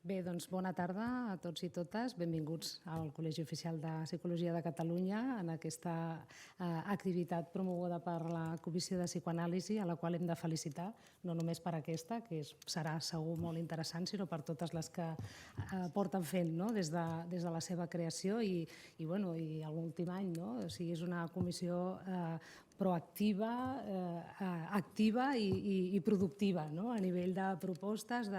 Bé, doncs bona tarda a tots i totes. Benvinguts al Col·legi Oficial de Psicologia de Catalunya en aquesta activitat promoguda per la Comissió de Psicoanàlisi, a la qual hem de felicitar, no només per aquesta, que serà segur molt interessant, sinó per totes les que porten fent des de la seva creació i l'últim any. O sigui, és una comissió proactiva, activa i productiva a nivell de propostes,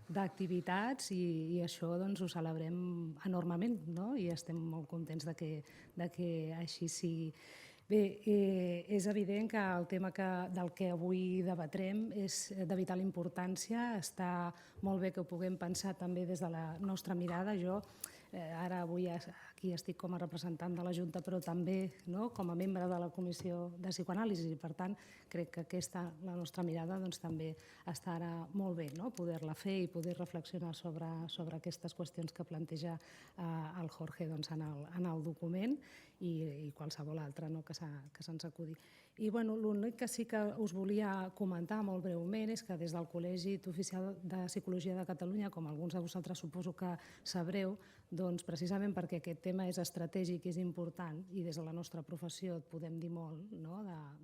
d'activitats, i això ho celebrem enormement i estem molt contents de que així sigui. Bé, és evident que el tema del que avui debatrem és de vital importància. Està molt bé que ho puguem pensar també des de la nostra mirada. Jo ara avui aquí estic com a representant de la Junta, però també com a membre de la Comissió de Psicoanàlisi. Per tant, crec que aquesta, la nostra mirada, també estarà molt bé poder-la fer i poder reflexionar sobre aquestes qüestions que planteja el Jorge en el document i qualsevol altra que se'ns acudi. I l'únic que sí que us volia comentar molt breument és que des del Col·legi Oficial de Psicologia de Catalunya, com alguns de vosaltres suposo que sabreu, doncs precisament perquè aquest tema és estratègic i és important i des de la nostra professió et podem dir molt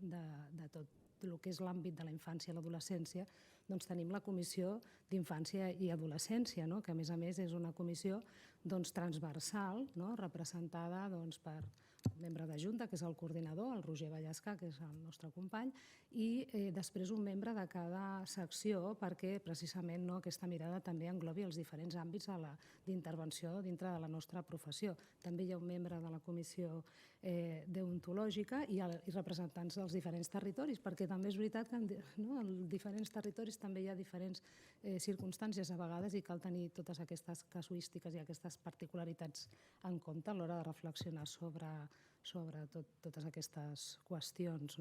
de tot el que és l'àmbit de la infància i l'adolescència, doncs tenim la Comissió d'Infància i Adolescència, que a més és una comissió transversal, representada per un membre de Junta, que és el coordinador, el Roger Vallasca, que és el nostre company, i després un membre de cada secció perquè precisament aquesta mirada també englobi els diferents àmbits d'intervenció dintre de la nostra professió. També hi ha un membre de la Comissió deontològica i representants dels diferents territoris, perquè també és veritat que en diferents territoris també hi ha diferents circumstàncies a vegades i cal tenir totes aquestes casuístiques i aquestes particularitats en compte a l'hora de reflexionar sobre totes aquestes qüestions.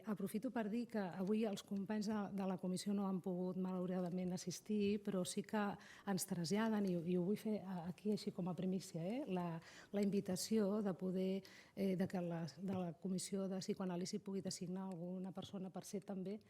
Aprofito per dir que avui els companys de la comissió no han pogut malauradament assistir, però sí que ens traslladen, i ho vull fer aquí així com a primícia, la invitació de que la Comissió de Psicoanàlisi pugui designar alguna persona per ser també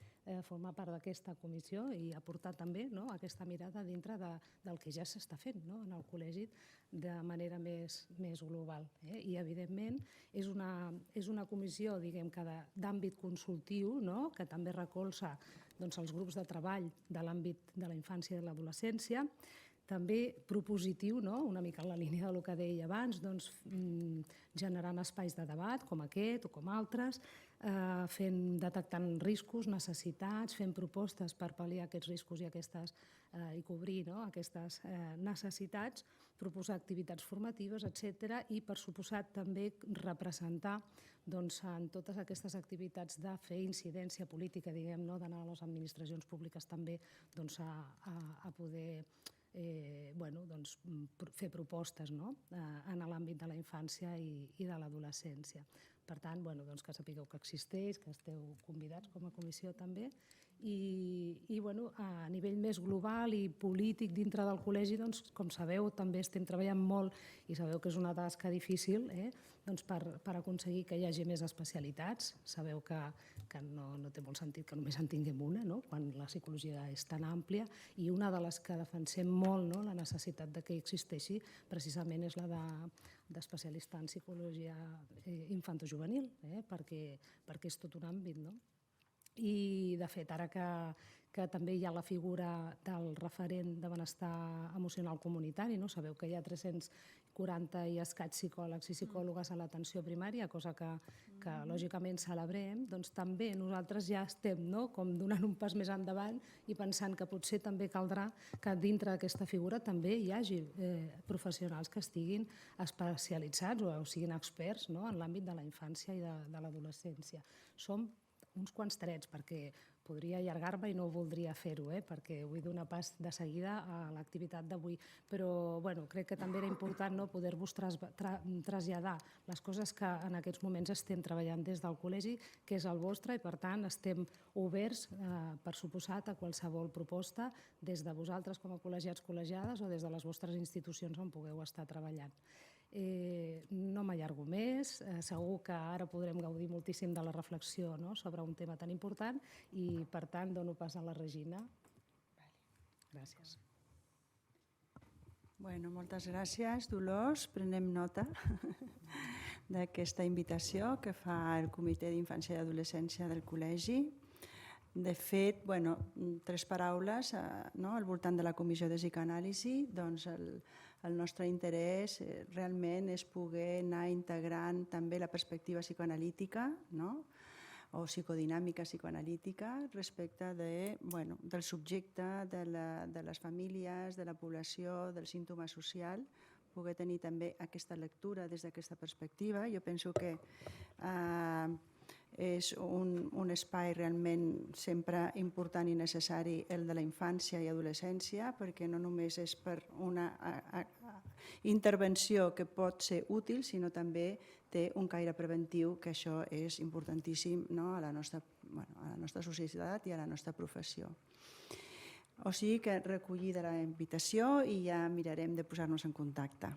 formar part d'aquesta comissió i aportar també aquesta mirada dintre del que ja s'està fent en el col·legi de manera més global. I, evidentment, és una comissió d'àmbit consultiu que també recolza els grups de treball de l'àmbit de la infància i de l'adolescència, també propositiu, una mica en la línia del que deia abans, generant espais de debat com aquest o com altres, detectant riscos, necessitats, fent propostes per pal·liar aquests riscos i cobrir aquestes necessitats, proposar activitats formatives, etc. I, per suposat, també representar en totes aquestes activitats de fer incidència política, d'anar a les administracions públiques també a poder fer propostes en l'àmbit de la infància i de l'adolescència. Per tant, que sapigueu que existeix, que esteu convidats com a comissió també. I a nivell més global i polític dintre del col·legi, com sabeu, també estem treballant molt i sabeu que és una tasca difícil per aconseguir que hi hagi més especialitats. Sabeu que no té molt sentit que només en tinguem una, quan la psicologia és tan àmplia, i una de les que defensem molt la necessitat que existeixi precisament és la d'especialista en psicologia infantojuvenil, perquè és tot un àmbit. I, de fet, ara que també hi ha la figura del referent de benestar emocional comunitari, sabeu que hi ha 340 i escaig psicòlegs i psicòlogues a l'atenció primària, cosa que lògicament celebrem, doncs també nosaltres ja estem com donant un pas més endavant i pensant que potser també caldrà que dintre d'aquesta figura també hi hagi professionals que estiguin especialitzats o siguin experts en l'àmbit de la infància i de l'adolescència. Som uns quants trets, perquè podria allargar-me i no voldria fer-ho, perquè vull donar pas de seguida a l'activitat d'avui. Però crec que també era important poder-vos traslladar les coses que en aquests moments estem treballant des del col·legi, que és el vostre, i per tant estem oberts, per suposat, a qualsevol proposta des de vosaltres com a col·legiats, col·legiades, o des de les vostres institucions on pugueu estar treballant. No m'allargo més, segur que ara podrem gaudir moltíssim de la reflexió sobre un tema tan important i, per tant, dono pas a la Regina. Gràcies. Bueno, moltes gràcies, Dolors. Prenem nota d'aquesta invitació que fa el Comitè d'Infància i Adolescència del Col·legi. De fet, bueno, 3 paraules al voltant de la Comissió de Psicoanàlisi. Doncs el nostre interès realment és poder anar integrant també la perspectiva psicoanalítica, o psicodinàmica psicoanalítica respecte del subjecte, de les famílies, de la població, del símptoma social, poder tenir també aquesta lectura des d'aquesta perspectiva. Jo penso que és un espai realment sempre important i necessari el de la infància i adolescència, perquè no només és per una intervenció que pot ser útil, sinó també té un caire preventiu, que això és importantíssim a la nostra societat i a la nostra professió. O sigui que recollida la invitació i ja mirarem de posar-nos en contacte.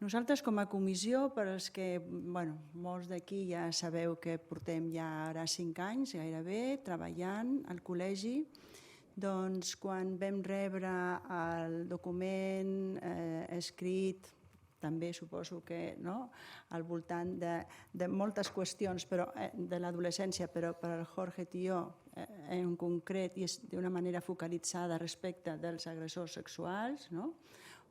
Nosaltres com a comissió, per als que molts d'aquí ja sabeu que portem ja ara 5 anys gairebé treballant al col·legi, doncs quan vam rebre el document escrit, també suposo que al voltant de moltes qüestions de l'adolescència, però per al Jorge Tió en concret i d'una manera focalitzada respecte dels agressors sexuals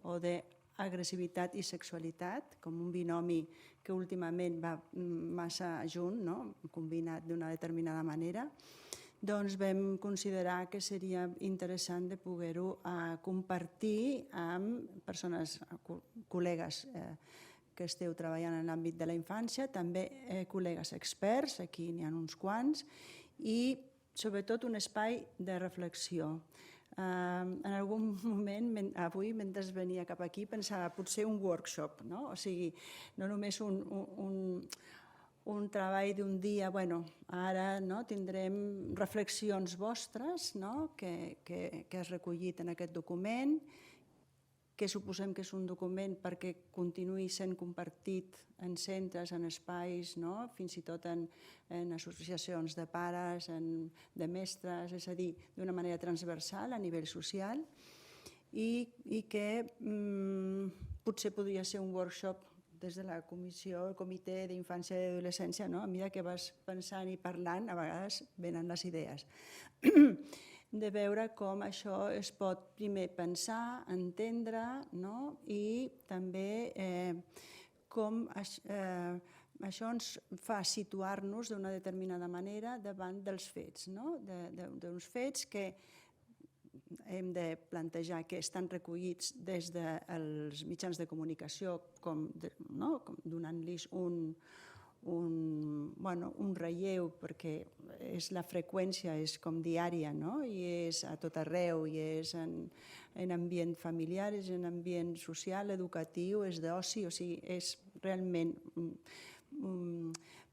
o d'agressivitat i sexualitat, com un binomi que últimament va massa junt, combinat d'una determinada manera, doncs vam considerar que seria interessant de poder-ho compartir amb persones, col·legues que esteu treballant en l'àmbit de la infància, també col·legues experts, aquí n'hi ha uns quants, i sobretot un espai de reflexió. En algun moment, avui, mentre venia cap aquí, pensava potser un workshop, o sigui, no només un treball d'un dia, ara tindrem reflexions vostres que has recollit en aquest document, que suposem que és un document perquè continuï sent compartit en centres, en espais, fins i tot en associacions de pares, de mestres, és a dir, d'una manera transversal a nivell social, i que potser podria ser un workshop des de la comissió, el Comitè d'Infància i Adolescència, a mesura que vas pensant i parlant, a vegades venen les idees, de veure com això es pot primer pensar, entendre, i també com això ens fa situar-nos d'una determinada manera davant dels fets, d'uns fets que hem de plantejar que estan recollits des dels mitjans de comunicació, donant-los un relleu, perquè la freqüència és com diària, i és a tot arreu, i és en ambient familiar, és en ambient social, educatiu, és d'oci, o sigui, és realment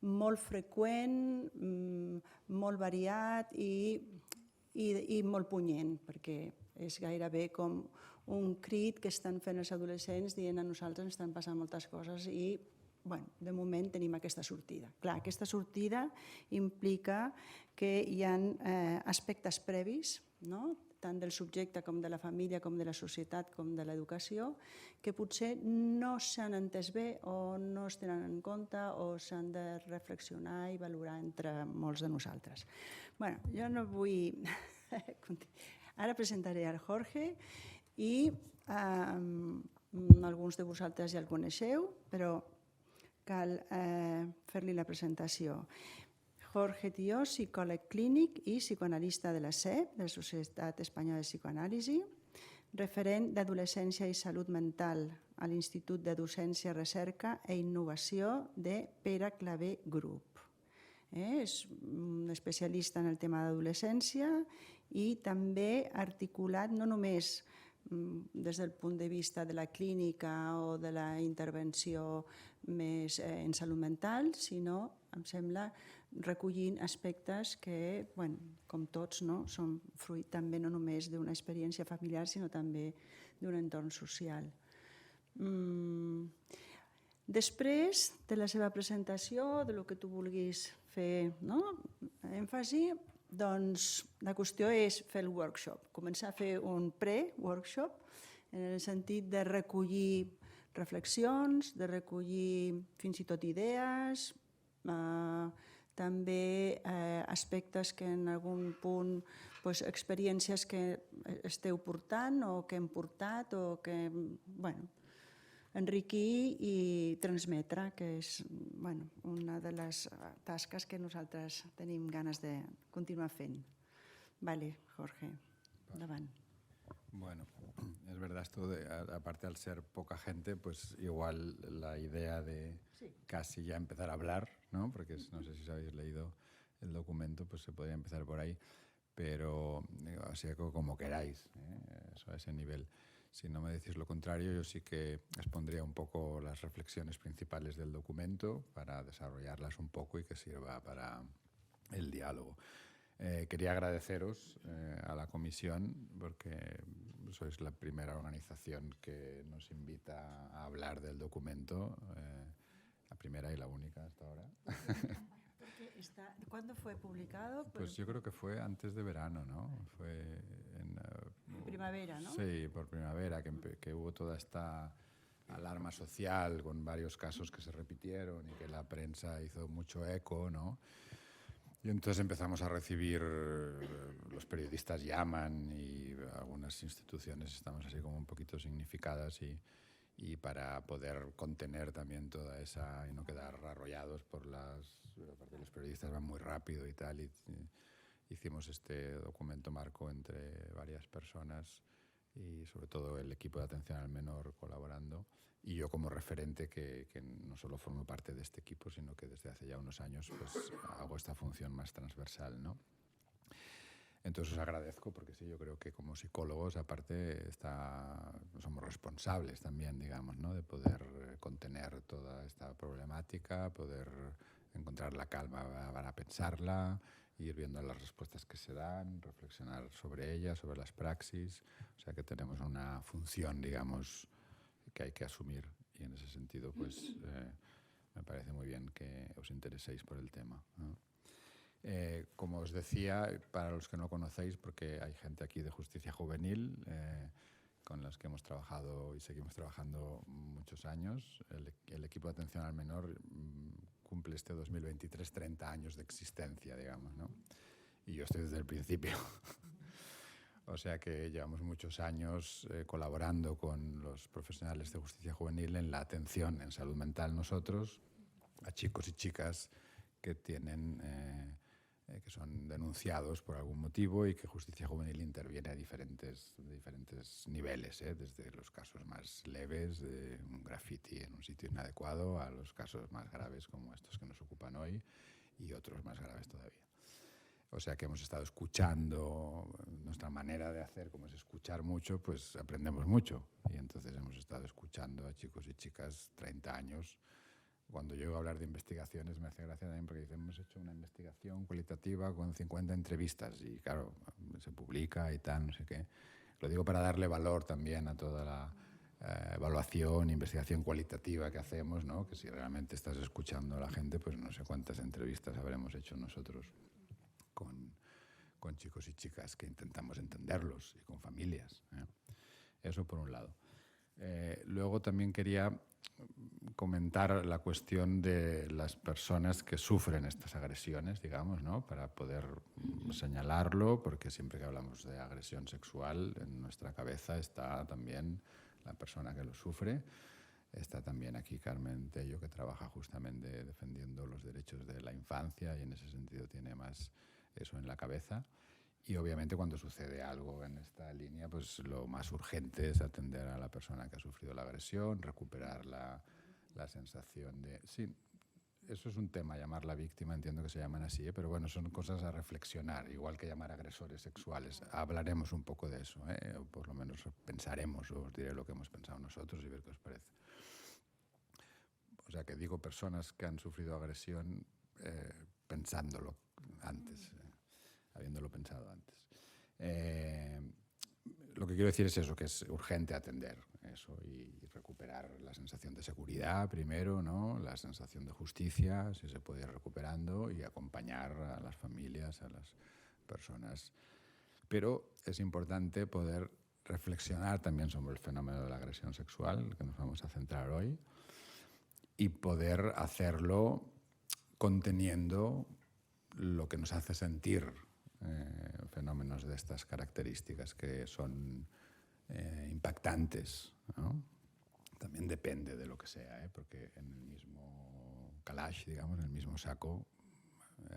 molt freqüent, molt variat i molt punyent, perquè és gairebé com un crit que estan fent els adolescents dient a nosaltres estan passant moltes coses i de moment tenim aquesta sortida. Clar, aquesta sortida implica que hi ha aspectes previs, tant del subjecte com de la família, com de la societat, com de l'educació, que potser no s'han entès bé o no es tenen en compte o s'han de reflexionar i valorar entre molts de nosaltres. Jo no vull... Ara presentaré el Jorge i alguns de vosaltres ja el coneixeu, però cal fer-li la presentació. Jorge Tió, psicòleg clínic i psicoanalista de la SEP, de la Societat Espanyola de Psicoanàlisi, referent d'adolescència i salut mental a l'Institut de Docència, Recerca i Innovació de Pere Claver Group. És un especialista en el tema d'adolescència i també articulat no només des del punt de vista de la clínica o de la intervenció més en salut mental, sinó, em sembla, recollint aspectes que, com tots, són fruit també no només d'una experiència familiar, sinó també d'un entorn social. Després de la seva presentació, del que tu vulguis fer èmfasi, doncs la qüestió és fer el workshop, començar a fer un pre-workshop en el sentit de recollir reflexions, de recollir fins i tot idees, també aspectes que en algun punt, experiències que esteu portant o que hem portat o que, enriquir i transmetre, que és una de les tasques que nosaltres tenim ganes de continuar fent. Vale, Jorge, endavant. Bueno, es verdad esto de, aparte al ser poca gente, pues igual la idea de casi ya empezar a hablar, ¿no? Porque no sé si os habéis leído el documento, pues se podría empezar por ahí, pero así como queráis, eso a ese nivel. Si no me decís lo contrario, yo sí que expondría un poco las reflexiones principales del documento para desarrollarlas un poco y que sirva para el diálogo. Quería agradeceros a la comisión porque sois la primera organización que nos invita a hablar del documento, la primera y la única hasta ahora. ¿Cuándo fue publicado? Pues yo creo que fue antes de verano, ¿no? Fue en primavera, ¿no? Sí, por primavera, que hubo toda esta alarma social con varios casos que se repitieron y que la prensa hizo mucho eco, ¿no? Y entonces empezamos a recibir, los periodistas llaman y algunas instituciones estamos así como un poquito significadas y para poder contener también toda esa y no quedar arrollados porque los periodistas van muy rápido y tal, y hicimos este documento marco entre varias personas y sobre todo el equipo de atención al menor colaborando y yo como referente que no solo formo parte de este equipo, sino que desde hace ya unos años pues hago esta función más transversal, ¿no? Entonces os agradezco porque sí, yo creo que como psicólogos aparte somos responsables también, digamos, ¿no? De poder contener toda esta problemática, poder encontrar la calma para pensarla, ir viendo las respuestas que se dan, reflexionar sobre ellas, sobre las praxis. O sea que tenemos una función, digamos, que hay que asumir y en ese sentido pues me parece muy bien que os intereséis por el tema, ¿no? Como os decía, para los que no conocéis, porque hay gente aquí de Justicia Juvenil con las que hemos trabajado y seguimos trabajando muchos años, el equipo de atención al menor cumple este 2023 30 años de existencia, digamos, ¿no? Y yo estoy desde el principio. O sea que llevamos muchos años colaborando con los profesionales de justicia juvenil en la atención en salud mental nosotros a chicos y chicas que que son denunciados por algún motivo y que justicia juvenil interviene a diferentes niveles, desde los casos más leves de un graffiti en un sitio inadecuado a los casos más graves como estos que nos ocupan hoy y otros más graves todavía. O sea que hemos estado escuchando, nuestra manera de hacer, como es escuchar mucho, pues aprendemos mucho. Y entonces hemos estado escuchando a chicos y chicas 30 años. Cuando yo oigo hablar de investigaciones me hace gracia también porque dicen, hemos hecho una investigación cualitativa con 50 entrevistas y claro, se publica y tal, no sé qué. Lo digo para darle valor también a toda la evaluación, investigación cualitativa que hacemos, ¿no? Que si realmente estás escuchando a la gente, pues no sé cuántas entrevistas habremos hecho nosotros con chicos y chicas que intentamos entenderlos y con familias, ¿eh? Eso por un lado. Luego también quería comentar la cuestión de las personas que sufren estas agresiones, digamos, ¿no? Para poder señalarlo, porque siempre que hablamos de agresión sexual, en nuestra cabeza está también la persona que lo sufre. Está también aquí Carmen Tello, que trabaja justamente defendiendo los derechos de la infancia y en ese sentido tiene más eso en la cabeza. Y obviamente cuando sucede algo en esta línea, pues lo más urgente es atender a la persona que ha sufrido la agresión, recuperar la sensación de... Sí, eso es un tema, llamar la víctima, entiendo que se llaman así, pero bueno, son cosas a reflexionar, igual que llamar agresores sexuales. Hablaremos un poco de eso, o por lo menos pensaremos, o os diré lo que hemos pensado nosotros y ver qué os parece. O sea, que digo personas que han sufrido agresión pensándolo antes, habiéndolo pensado antes. Lo que quiero decir es eso, que es urgente atender eso y recuperar la sensación de seguridad primero, ¿no? La sensación de justicia, si se puede ir recuperando, y acompañar a las familias, a las personas. Pero es importante poder reflexionar también sobre el fenómeno de la agresión sexual, que nos vamos a centrar hoy, y poder hacerlo conteniendo lo que nos hace sentir fenómenos de estas características que son impactantes, ¿no? También depende de lo que sea, porque en el mismo calaix, digamos, en el mismo saco,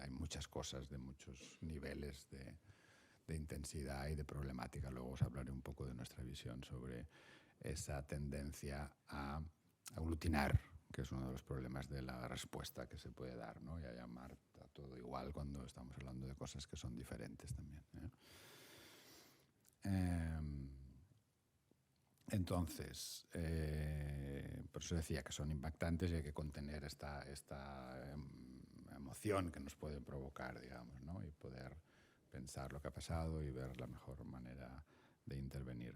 hay muchas cosas de muchos niveles de intensidad y de problemática. Luego os hablaré un poco de nuestra visión sobre esa tendencia a aglutinar, que es uno de los problemas de la respuesta que se puede dar, ¿no? Y a llamar a todo igual cuando estamos hablando de cosas que son diferentes también. Entonces, por eso decía que son impactantes y hay que contener esta emoción que nos puede provocar, digamos, ¿no? Y poder pensar lo que ha pasado y ver la mejor manera de intervenir.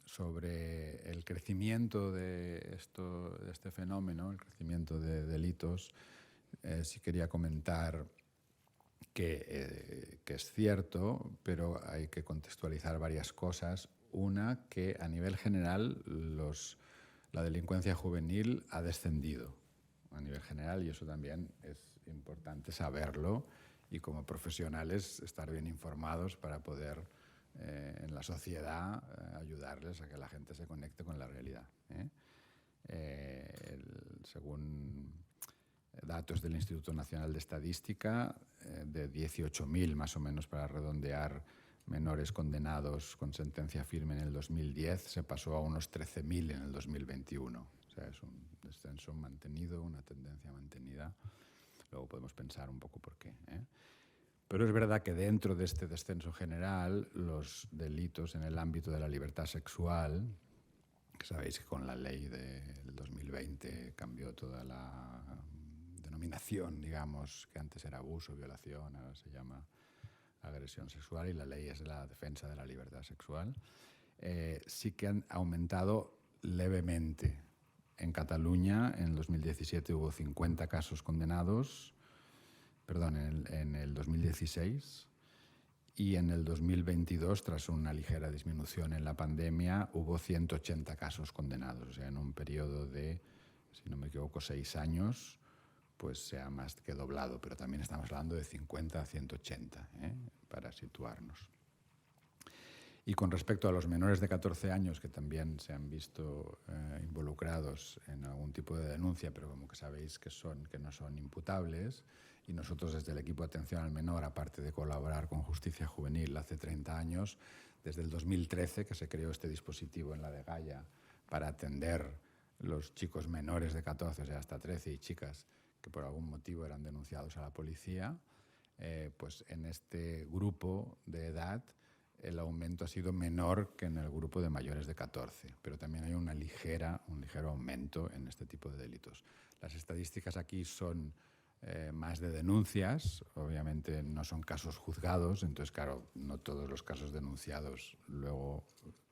Sobre el crecimiento de este fenómeno, el crecimiento de delitos, sí quería comentar que es cierto, pero hay que contextualizar varias cosas. Una, que a nivel general la delincuencia juvenil ha descendido a nivel general, y eso también es importante saberlo, y como profesionales estar bien informados para poder en la sociedad ayudarles a que la gente se conecte con la realidad. Según datos del Instituto Nacional de Estadística, de 18.000 más o menos, para redondear, menores condenados con sentencia firme en el 2010, se pasó a unos 13.000 en el 2021. O sea, es un descenso mantenido, una tendencia mantenida. Luego podemos pensar un poco por qué. Pero es verdad que dentro de este descenso general, los delitos en el ámbito de la libertad sexual, que sabéis que con la ley del 2020 cambió toda la denominación, digamos, que antes era abuso, violación, ahora se llama agresión sexual, y la ley es la defensa de la libertad sexual, sí que han aumentado levemente. En Cataluña, en el 2017 hubo 50 casos condenados, en el 2016, y en el 2022, tras una ligera disminución en la pandemia, hubo 180 casos condenados. O sea, en un periodo de, si no me equivoco, 6 años, pues se ha más que doblado, pero también estamos hablando de 50 a 180, para situarnos. Y con respecto a los menores de 14 años, que también se han visto involucrados en algún tipo de denuncia, pero como que sabéis que no son imputables, y nosotros desde el equipo de atención al menor, aparte de colaborar con Justicia Juvenil hace 30 años, desde el 2013 que se creó este dispositivo en la Degaya para atender los chicos menores de 14, o sea, hasta 13, y chicas que por algún motivo eran denunciados a la policía, pues en este grupo de edad el aumento ha sido menor que en el grupo de mayores de 14, pero también hay un ligero aumento en este tipo de delitos. Las estadísticas aquí son más de denuncias, obviamente no son casos juzgados, entonces claro, no todos los casos denunciados luego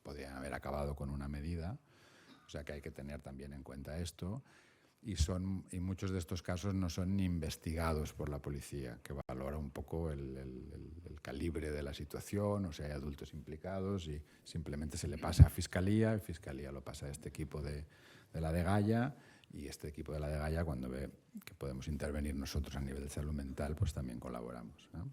podrían haber acabado con una medida, o sea que hay que tener también en cuenta esto. Y muchos de estos casos no son ni investigados por la policía, que valora un poco el calibre de la situación, o sea, hay adultos implicados, y simplemente se le pasa a Fiscalía, y Fiscalía lo pasa a este equipo de la Degaya, y este equipo de la Degaya, cuando ve que podemos intervenir nosotros a nivel de salud mental, pues también colaboramos, ¿no?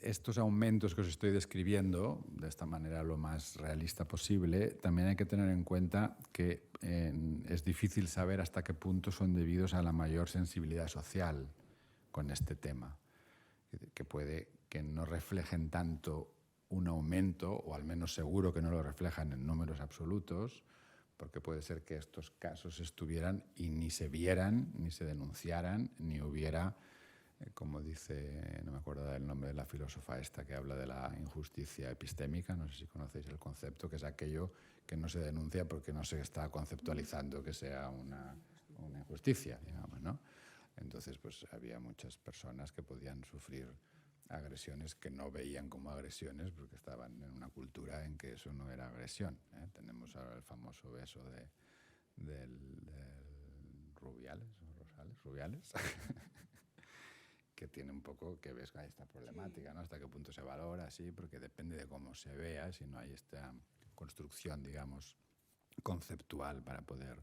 Estos aumentos que os estoy describiendo, de esta manera lo más realista posible, también hay que tener en cuenta que es difícil saber hasta qué punto son debidos a la mayor sensibilidad social con este tema, que puede que no reflejen tanto un aumento, o al menos seguro que no lo reflejan en números absolutos, porque puede ser que estos casos estuvieran y ni se vieran, ni se denunciaran, ni hubiera, como dice, no me acuerdo del nombre de la filósofa esta que habla de la injusticia epistémica, no sé si conocéis el concepto, que es aquello que no se denuncia porque no se está conceptualizando que sea una injusticia, digamos, ¿no? Entonces, pues había muchas personas que podían sufrir agresiones que no veían como agresiones porque estaban en una cultura en que eso no era agresión, ¿eh? Tenemos ahora el famoso beso del Rubiales, Rubiales que tiene un poco que ves esta problemática, ¿no? Hasta qué punto se valora, sí, porque depende de cómo se vea, si no hay esta construcción, digamos, conceptual para poder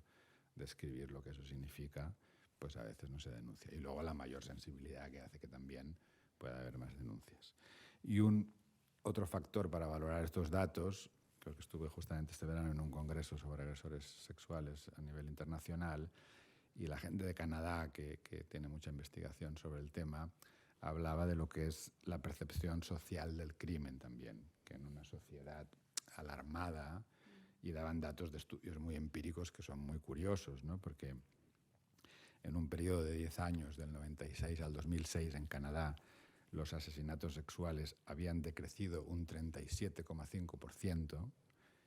describir lo que eso significa, pues a veces no se denuncia. Y luego la mayor sensibilidad que hace que también pueda haber más denuncias. Y otro factor para valorar estos datos, porque estuve justamente este verano en un congreso sobre agresores sexuales a nivel internacional, y la gente de Canadá, que tiene mucha investigación sobre el tema, hablaba de lo que es la percepción social del crimen también, que en una sociedad alarmada, y daban datos de estudios muy empíricos que son muy curiosos, ¿no? Porque en un periodo de 10 años, del 96 al 2006 en Canadá, los asesinatos sexuales habían decrecido un 37,5%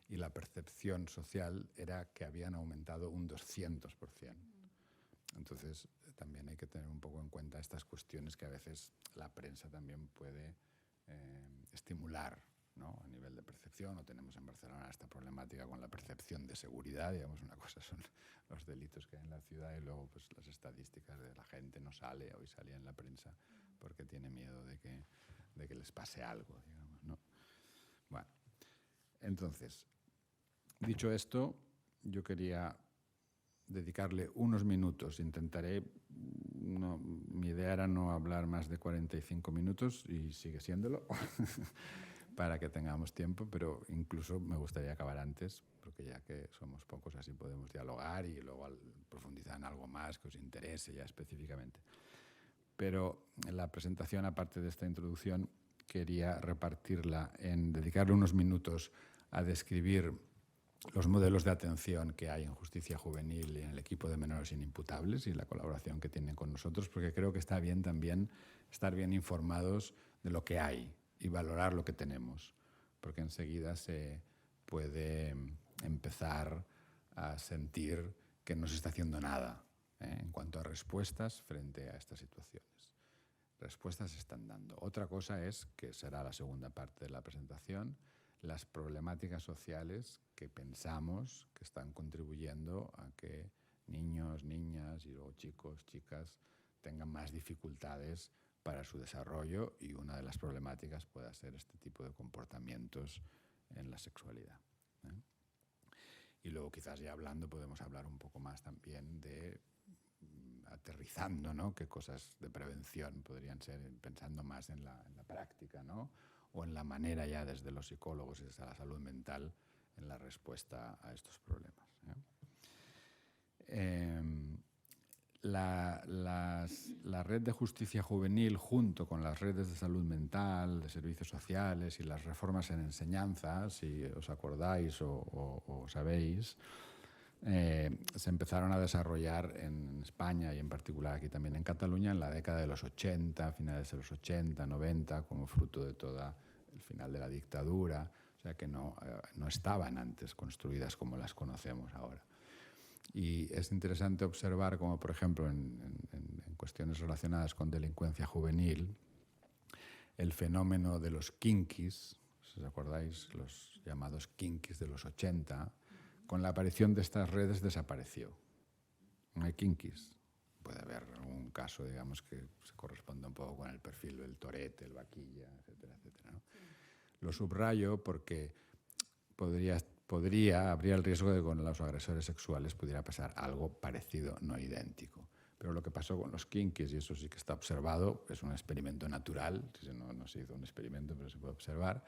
y la percepción social era que habían aumentado un 200%. Entonces, también hay que tener un poco en cuenta estas cuestiones que a veces la prensa también puede estimular, ¿no? A nivel de percepción. O tenemos en Barcelona esta problemática con la percepción de seguridad. Digamos, una cosa son los delitos que hay en la ciudad y luego pues, las estadísticas de la gente no sale, hoy salía en la prensa, porque tiene miedo de que les pase algo, digamos, ¿no? Bueno, entonces, dicho esto, yo quería dedicarle unos minutos. Intentaré, mi idea era no hablar más de 45 minutos y sigue siéndolo, para que tengamos tiempo, pero incluso me gustaría acabar antes, porque ya que somos pocos así podemos dialogar y luego profundizar en algo más que os interese ya específicamente. Pero en la presentación, aparte de esta introducción, quería repartirla en dedicarle unos minutos a describir los modelos de atención que hay en justicia juvenil y en el equipo de menores inimputables y la colaboración que tienen con nosotros, porque creo que está bien también estar bien informados de lo que hay y valorar lo que tenemos, porque enseguida se puede empezar a sentir que no se está haciendo nada en cuanto a respuestas frente a estas situaciones. Respuestas se están dando. Otra cosa es, que será la segunda parte de la presentación, las problemáticas sociales que pensamos que están contribuyendo a que niños, niñas y luego chicos, chicas tengan más dificultades para su desarrollo, y una de las problemáticas pueda ser este tipo de comportamientos en la sexualidad, ¿eh? Y luego quizás ya hablando podemos hablar un poco más también de aterrizando, ¿no? Qué cosas de prevención podrían ser, pensando más en la práctica, ¿no? O en la manera ya desde los psicólogos y desde la salud mental en la respuesta a estos problemas, ¿eh? La red de justicia juvenil, junto con las redes de salud mental, de servicios sociales y las reformas en enseñanza, si os acordáis o sabéis, se empezaron a desarrollar en España y en particular aquí también en Cataluña en la década de los 80, finales de los 80, 90, como fruto de todo el final de la dictadura, o sea que no estaban antes construidas como las conocemos ahora. Y es interesante observar cómo, por ejemplo, en cuestiones relacionadas con delincuencia juvenil, el fenómeno de los kinkis, si os acordáis, los llamados kinkis de los 80, con la aparición de estas redes desapareció. No hay kinkis. Puede haber algún caso, digamos, que se corresponda un poco con el perfil del Tourette, el vaquilla, etcétera, etcétera, ¿no? Sí. Lo subrayo porque habría el riesgo de que con los agresores sexuales pudiera pasar algo parecido, no idéntico. Pero lo que pasó con los kinkis, y eso sí que está observado, es un experimento natural, no se hizo un experimento, pero se puede observar,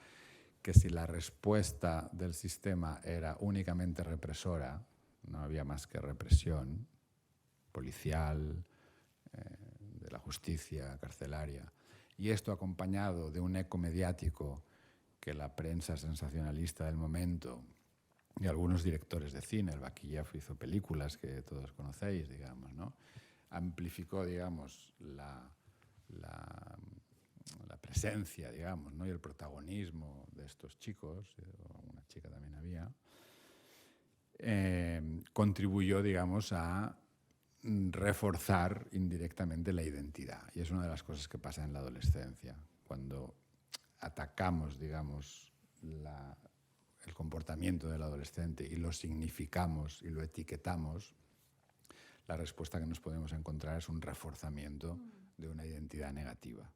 que si la respuesta del sistema era únicamente represora, no había más que represión policial, de la justicia carcelaria, y esto acompañado de un eco mediático que la prensa sensacionalista del momento y algunos directores de cine, el Vaquilla hizo películas que todos conocéis, digamos, ¿no? Amplificó, digamos, la presencia, digamos, ¿no? Y el protagonismo de estos chicos, una chica también había, contribuyó, digamos, a reforzar indirectamente la identidad. Y es una de las cosas que pasa en la adolescencia, cuando atacamos, digamos, el comportamiento del adolescente y lo significamos y lo etiquetamos, la respuesta que nos podemos encontrar es un reforzamiento de una identidad negativa.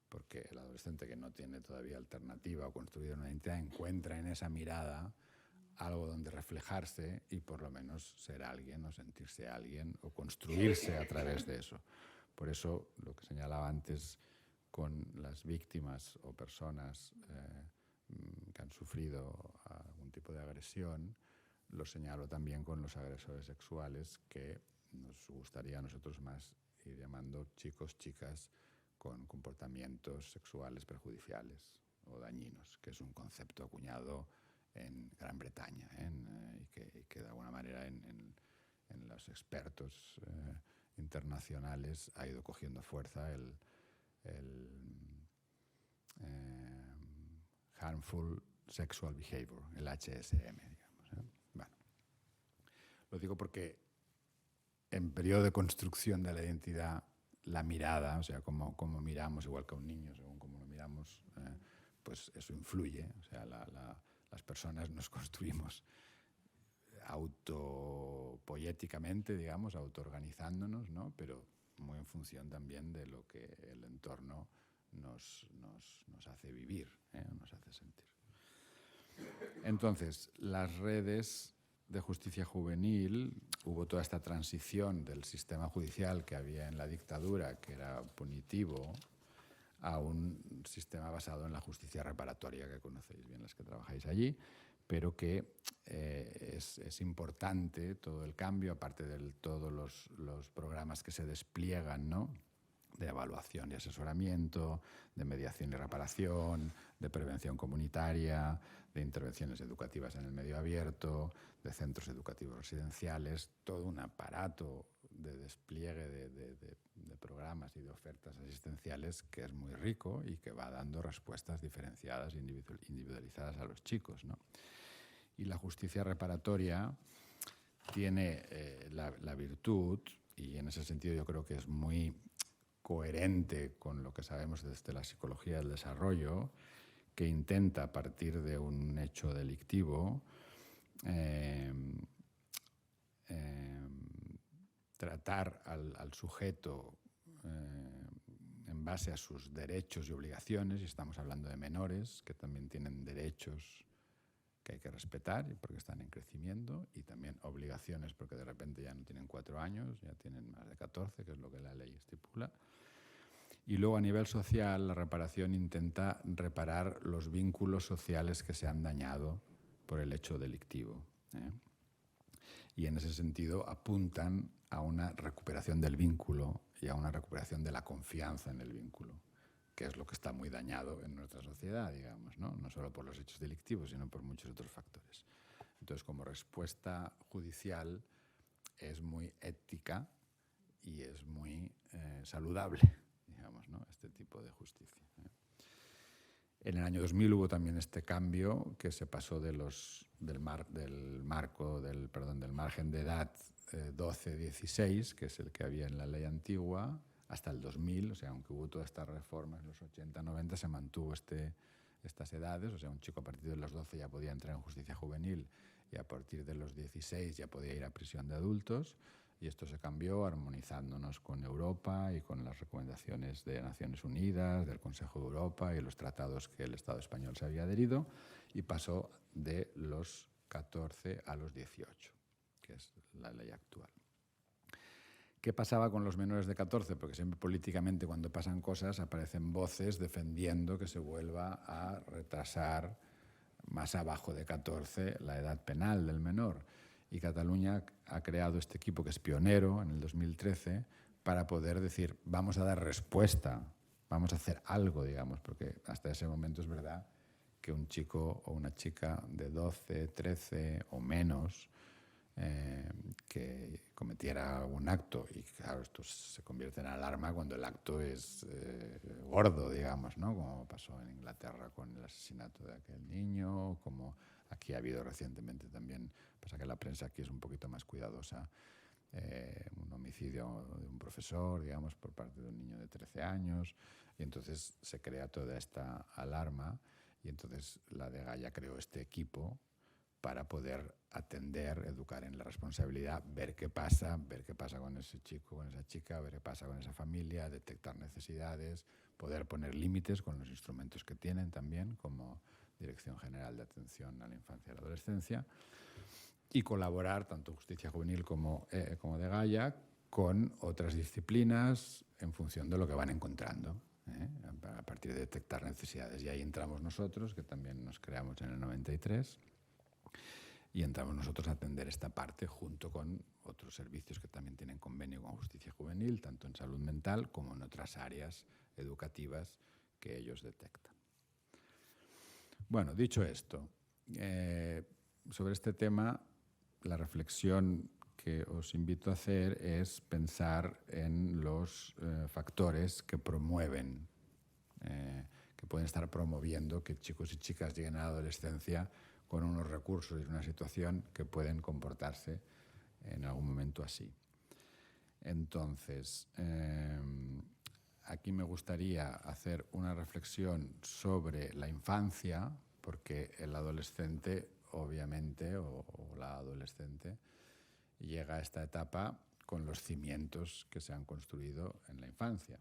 Porque el adolescente que no tiene todavía alternativa o construido una identidad encuentra en esa mirada algo donde reflejarse y por lo menos ser alguien o sentirse alguien o construirse a través de eso. Por eso, lo que señalaba antes con las víctimas o personas que han sufrido algún tipo de agresión, lo señalo también con los agresores sexuales, que nos gustaría a nosotros más ir llamando chicos, chicas con comportamientos sexuales perjudiciales o dañinos, que es un concepto acuñado en Gran Bretaña y que de alguna manera en los expertos internacionales ha ido cogiendo fuerza el Harmful Sexual Behavior, el HSM, digamos. Bueno, lo digo porque en periodo de construcción de la identidad, la mirada, o sea, cómo miramos, igual que a un niño, según cómo lo miramos, pues eso influye. O sea, las personas nos construimos autopoéticamente, digamos, autoorganizándonos, ¿no? Pero muy en función también de lo que el entorno nos hace vivir, nos hace sentir. Entonces, las redes de justicia juvenil, hubo toda esta transición del sistema judicial que había en la dictadura, que era punitivo, a un sistema basado en la justicia reparatoria, que conocéis bien las que trabajáis allí, pero que es importante todo el cambio, aparte de todos los programas que se despliegan, ¿no?, de evaluación y asesoramiento, de mediación y reparación, de prevención comunitaria, de intervenciones educativas en el medio abierto, de centros educativos residenciales, todo un aparato de despliegue de programas y de ofertas asistenciales que es muy rico y que va dando respuestas diferenciadas e individualizadas a los chicos, ¿no? Y la justicia reparatoria tiene la virtud, y en ese sentido yo creo que es muy coherente con lo que sabemos desde la psicología del desarrollo, que intenta, a partir de un hecho delictivo, tratar al sujeto en base a sus derechos y obligaciones, y estamos hablando de menores que también tienen derechos que hay que respetar porque están en crecimiento, y también obligaciones porque de repente ya no tienen 4 años, ya tienen más de 14, que es lo que la ley estipula. Y luego, a nivel social, la reparación intenta reparar los vínculos sociales que se han dañado por el hecho delictivo. Y en ese sentido apuntan a una recuperación del vínculo y a una recuperación de la confianza en el vínculo, que es lo que está muy dañado en nuestra sociedad, digamos, ¿no? No solo por los hechos delictivos, sino por muchos otros factores. Entonces, como respuesta judicial, es muy ética y es muy saludable, digamos, ¿no?, este tipo de justicia. En el año 2000 hubo también este cambio que se pasó del margen de edad 12-16, que es el que había en la ley antigua, hasta el 2000, o sea, aunque hubo todas estas reformas en los 80-90, se mantuvo estas edades, o sea, un chico a partir de los 12 ya podía entrar en justicia juvenil y a partir de los 16 ya podía ir a prisión de adultos, y esto se cambió armonizándonos con Europa y con las recomendaciones de Naciones Unidas, del Consejo de Europa y los tratados que el Estado español se había adherido, y pasó de los 14 a los 18, que es la ley actual. ¿Qué pasaba con los menores de 14? Porque siempre políticamente, cuando pasan cosas, aparecen voces defendiendo que se vuelva a retrasar más abajo de 14 la edad penal del menor. Y Cataluña ha creado este equipo, que es pionero en el 2013, para poder decir, vamos a dar respuesta, vamos a hacer algo, digamos, porque hasta ese momento es verdad que un chico o una chica de 12, 13 o menos que cometiera un acto, y claro, esto se convierte en alarma cuando el acto es gordo, digamos, ¿no?, como pasó en Inglaterra con el asesinato de aquel niño, como aquí ha habido recientemente también, pasa que la prensa aquí es un poquito más cuidadosa, un homicidio de un profesor, digamos, por parte de un niño de 13 años, y entonces se crea toda esta alarma, y entonces la DEGA ya creó este equipo para poder atender, educar en la responsabilidad, ver qué pasa con ese chico, con esa chica, ver qué pasa con esa familia, detectar necesidades, poder poner límites con los instrumentos que tienen también, como Dirección General de Atención a la Infancia y la Adolescencia, y colaborar, tanto Justicia Juvenil como de Gaia, con otras disciplinas en función de lo que van encontrando, a partir de detectar necesidades. Y ahí entramos nosotros, que también nos creamos en el 93, y entramos nosotros a atender esta parte junto con otros servicios que también tienen convenio con Justicia Juvenil, tanto en salud mental como en otras áreas educativas que ellos detectan. Bueno, dicho esto, sobre este tema, la reflexión que os invito a hacer es pensar en los factores que promueven, que pueden estar promoviendo que chicos y chicas lleguen a la adolescencia con unos recursos y una situación que pueden comportarse en algún momento así. Entonces, aquí me gustaría hacer una reflexión sobre la infancia, porque el adolescente, obviamente, o la adolescente, llega a esta etapa con los cimientos que se han construido en la infancia.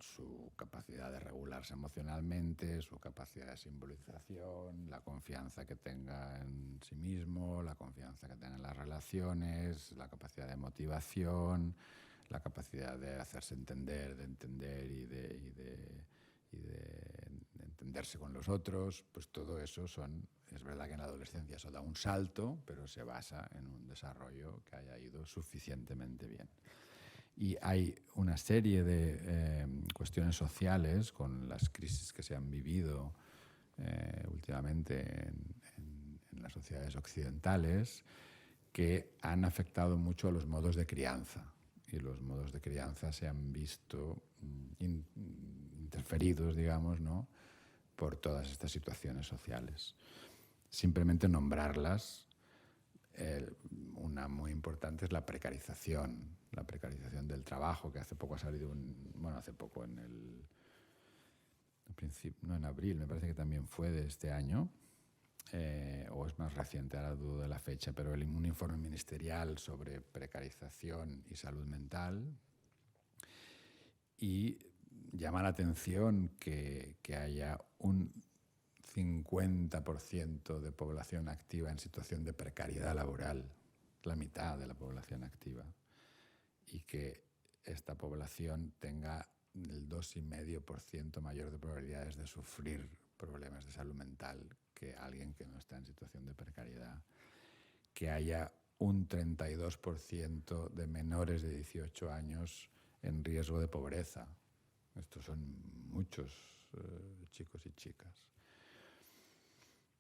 Su capacidad de regularse emocionalmente, su capacidad de simbolización, la confianza que tenga en sí mismo, la confianza que tenga en las relaciones, la capacidad de motivación, la capacidad de hacerse entender, de entender y de entenderse con los otros, pues todo eso es verdad que en la adolescencia eso da un salto, pero se basa en un desarrollo que haya ido suficientemente bien. Y hay una serie de cuestiones sociales con las crisis que se han vivido últimamente en las sociedades occidentales que han afectado mucho a los modos de crianza. Y los modos de crianza se han visto interferidos, digamos, ¿no?, por todas estas situaciones sociales. Simplemente nombrarlas, una muy importante es la precarización del trabajo, que hace poco ha salido hace poco en abril, me parece que también fue de este año, o es más reciente, ahora dudo de la fecha, pero un informe ministerial sobre precarización y salud mental, y llama la atención que haya un 50% de población activa en situación de precariedad laboral, la mitad de la población activa, y que esta población tenga el 2,5% mayor de probabilidades de sufrir problemas de salud mental que alguien que no está en situación de precariedad, que haya un 32% de menores de 18 años en riesgo de pobreza. Estos son muchos chicos y chicas.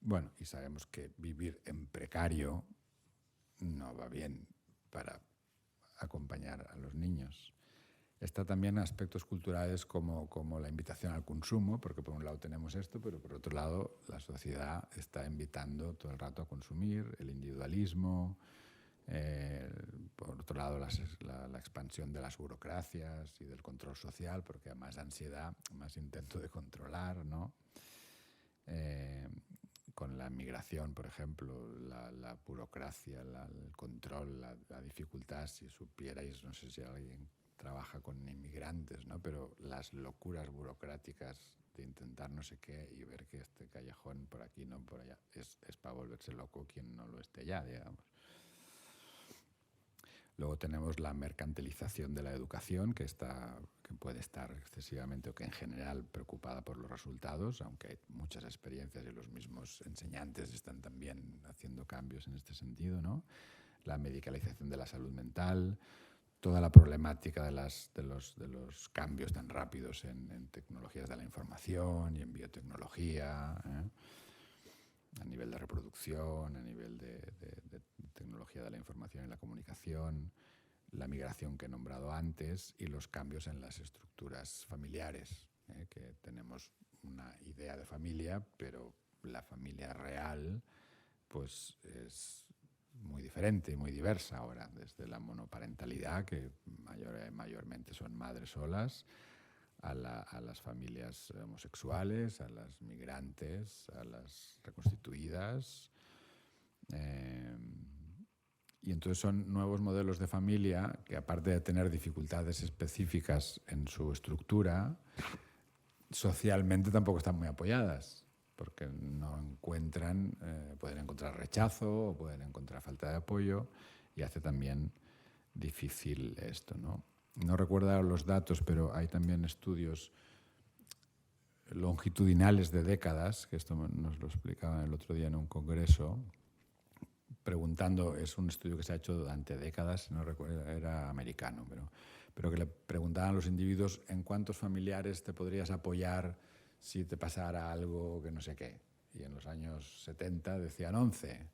Bueno, y sabemos que vivir en precario no va bien para acompañar a los niños. Está también aspectos culturales como la invitación al consumo, porque por un lado tenemos esto, pero por otro lado la sociedad está invitando todo el rato a consumir, el individualismo, por otro lado la expansión de las burocracias y del control social, porque a más ansiedad, más intento de controlar, ¿no? Con la migración, por ejemplo, la burocracia, el control, la dificultad, si supierais, no sé si alguien trabaja con inmigrantes, ¿no?, pero las locuras burocráticas de intentar no sé qué y ver que este callejón por aquí, no por allá, es para volverse loco quien no lo esté ya, digamos. Luego tenemos la mercantilización de la educación, que puede estar excesivamente o que en general preocupada por los resultados, aunque hay muchas experiencias y los mismos enseñantes están también haciendo cambios en este sentido, ¿no? La medicalización de la salud mental, toda la problemática de los cambios tan rápidos en tecnologías de la información y en biotecnología, a nivel de reproducción, a nivel de tecnología de la información y la comunicación, la migración que he nombrado antes y los cambios en las estructuras familiares, que tenemos una idea de familia, pero la familia real pues es muy diferente y muy diversa ahora, desde la monoparentalidad, que mayormente son madres solas, a las familias homosexuales, a las migrantes, a las reconstituidas. Y entonces son nuevos modelos de familia que, aparte de tener dificultades específicas en su estructura, socialmente tampoco están muy apoyadas, porque no encuentran, pueden encontrar rechazo o pueden encontrar falta de apoyo, y hace también difícil esto, ¿no? No recuerdo los datos, pero hay también estudios longitudinales de décadas, que esto nos lo explicaban el otro día en un congreso, preguntando, es un estudio que se ha hecho durante décadas, no recuerdo, era americano, pero que le preguntaban a los individuos en cuántos familiares te podrías apoyar si te pasara algo que no sé qué. Y en los años 70 decían 11,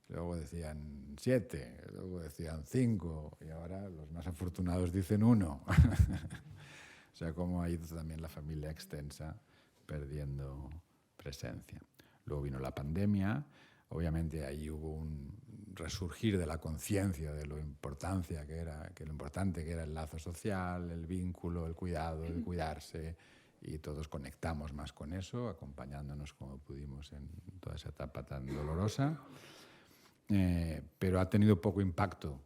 luego decían 7, luego decían 5, y ahora los más afortunados dicen 1. O sea, cómo ha ido también la familia extensa perdiendo presencia. Luego vino la pandemia. Obviamente ahí hubo un resurgir de la conciencia de lo importante que era el lazo social, el vínculo, el cuidado, el cuidarse, y todos conectamos más con eso, acompañándonos como pudimos en toda esa etapa tan dolorosa. Pero ha tenido poco impacto.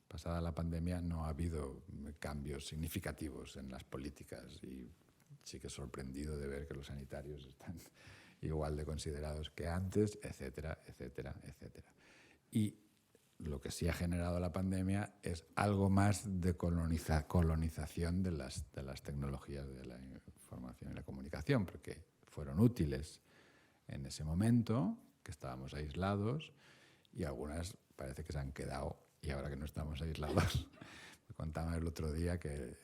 Pasada la pandemia no ha habido cambios significativos en las políticas, y sí que he sorprendido de ver que los sanitarios están igual de considerados que antes, etcétera, etcétera, etcétera. Y lo que sí ha generado la pandemia es algo más de colonización de las tecnologías de la información y la comunicación, porque fueron útiles en ese momento, que estábamos aislados, y algunas parece que se han quedado, y ahora que no estamos aislados, me contaban el otro día que...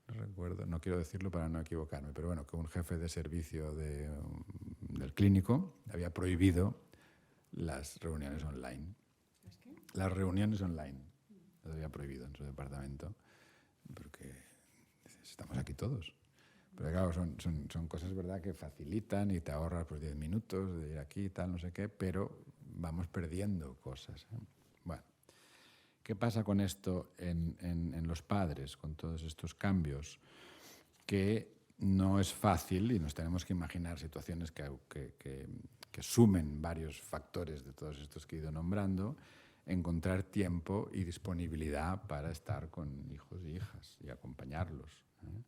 no recuerdo, no quiero decirlo para no equivocarme, pero bueno, que un jefe de servicio del clínico había prohibido las reuniones online. ¿Es qué? Las reuniones online las había prohibido en su departamento, porque estamos aquí todos. Pero claro, son cosas, ¿verdad?, que facilitan y te ahorras pues 10 minutos de ir aquí y tal, no sé qué, pero vamos perdiendo cosas, ¿eh? Bueno. ¿Qué pasa con esto en los padres, con todos estos cambios? Que no es fácil, y nos tenemos que imaginar situaciones que sumen varios factores de todos estos que he ido nombrando, encontrar tiempo y disponibilidad para estar con hijos e hijas y acompañarlos, ¿eh?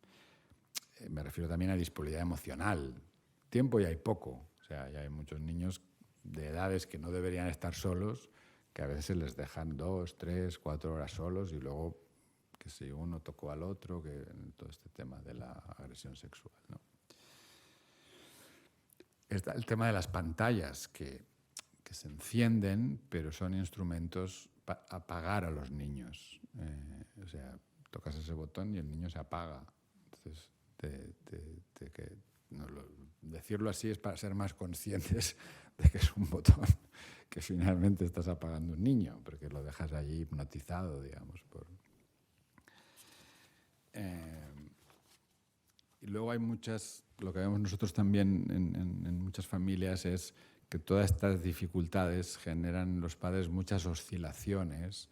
Me refiero también a disponibilidad emocional. Tiempo ya hay poco, o sea, ya hay muchos niños de edades que no deberían estar solos, que a veces les dejan 2, 3, 4 horas solos, y luego que si uno tocó al otro, que todo este tema de la agresión sexual, ¿no? Está el tema de las pantallas que se encienden, pero son instrumentos para apagar a los niños. O sea, tocas ese botón y el niño se apaga. Entonces, decirlo así es para ser más conscientes de que es un botón que finalmente estás apagando un niño, porque lo dejas allí hipnotizado, digamos. Y luego hay lo que vemos nosotros también en muchas familias es que todas estas dificultades generan en los padres muchas oscilaciones.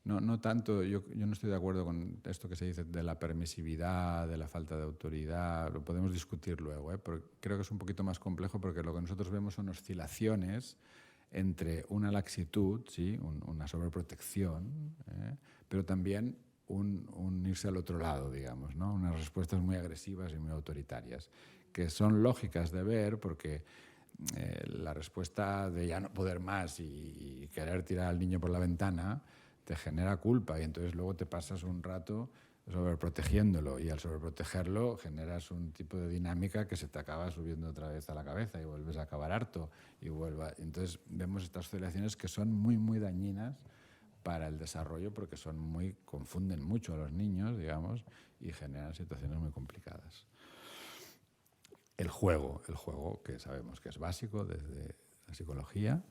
No tanto, yo no estoy de acuerdo con esto que se dice de la permisividad, de la falta de autoridad, lo podemos discutir luego, pero creo que es un poquito más complejo, porque lo que nosotros vemos son oscilaciones entre una laxitud, ¿sí?, una sobreprotección, pero también un irse al otro lado, digamos, ¿no? Unas respuestas muy agresivas y muy autoritarias, que son lógicas de ver, porque la respuesta de ya no poder más y querer tirar al niño por la ventana te genera culpa, y entonces luego te pasas un rato sobreprotegiéndolo, y al sobreprotegerlo generas un tipo de dinámica que se te acaba subiendo otra vez a la cabeza y vuelves a acabar harto y entonces vemos estas oscilaciones que son muy, muy dañinas para el desarrollo, porque confunden mucho a los niños, digamos, y generan situaciones muy complicadas. El juego, que sabemos que es básico desde la psicología.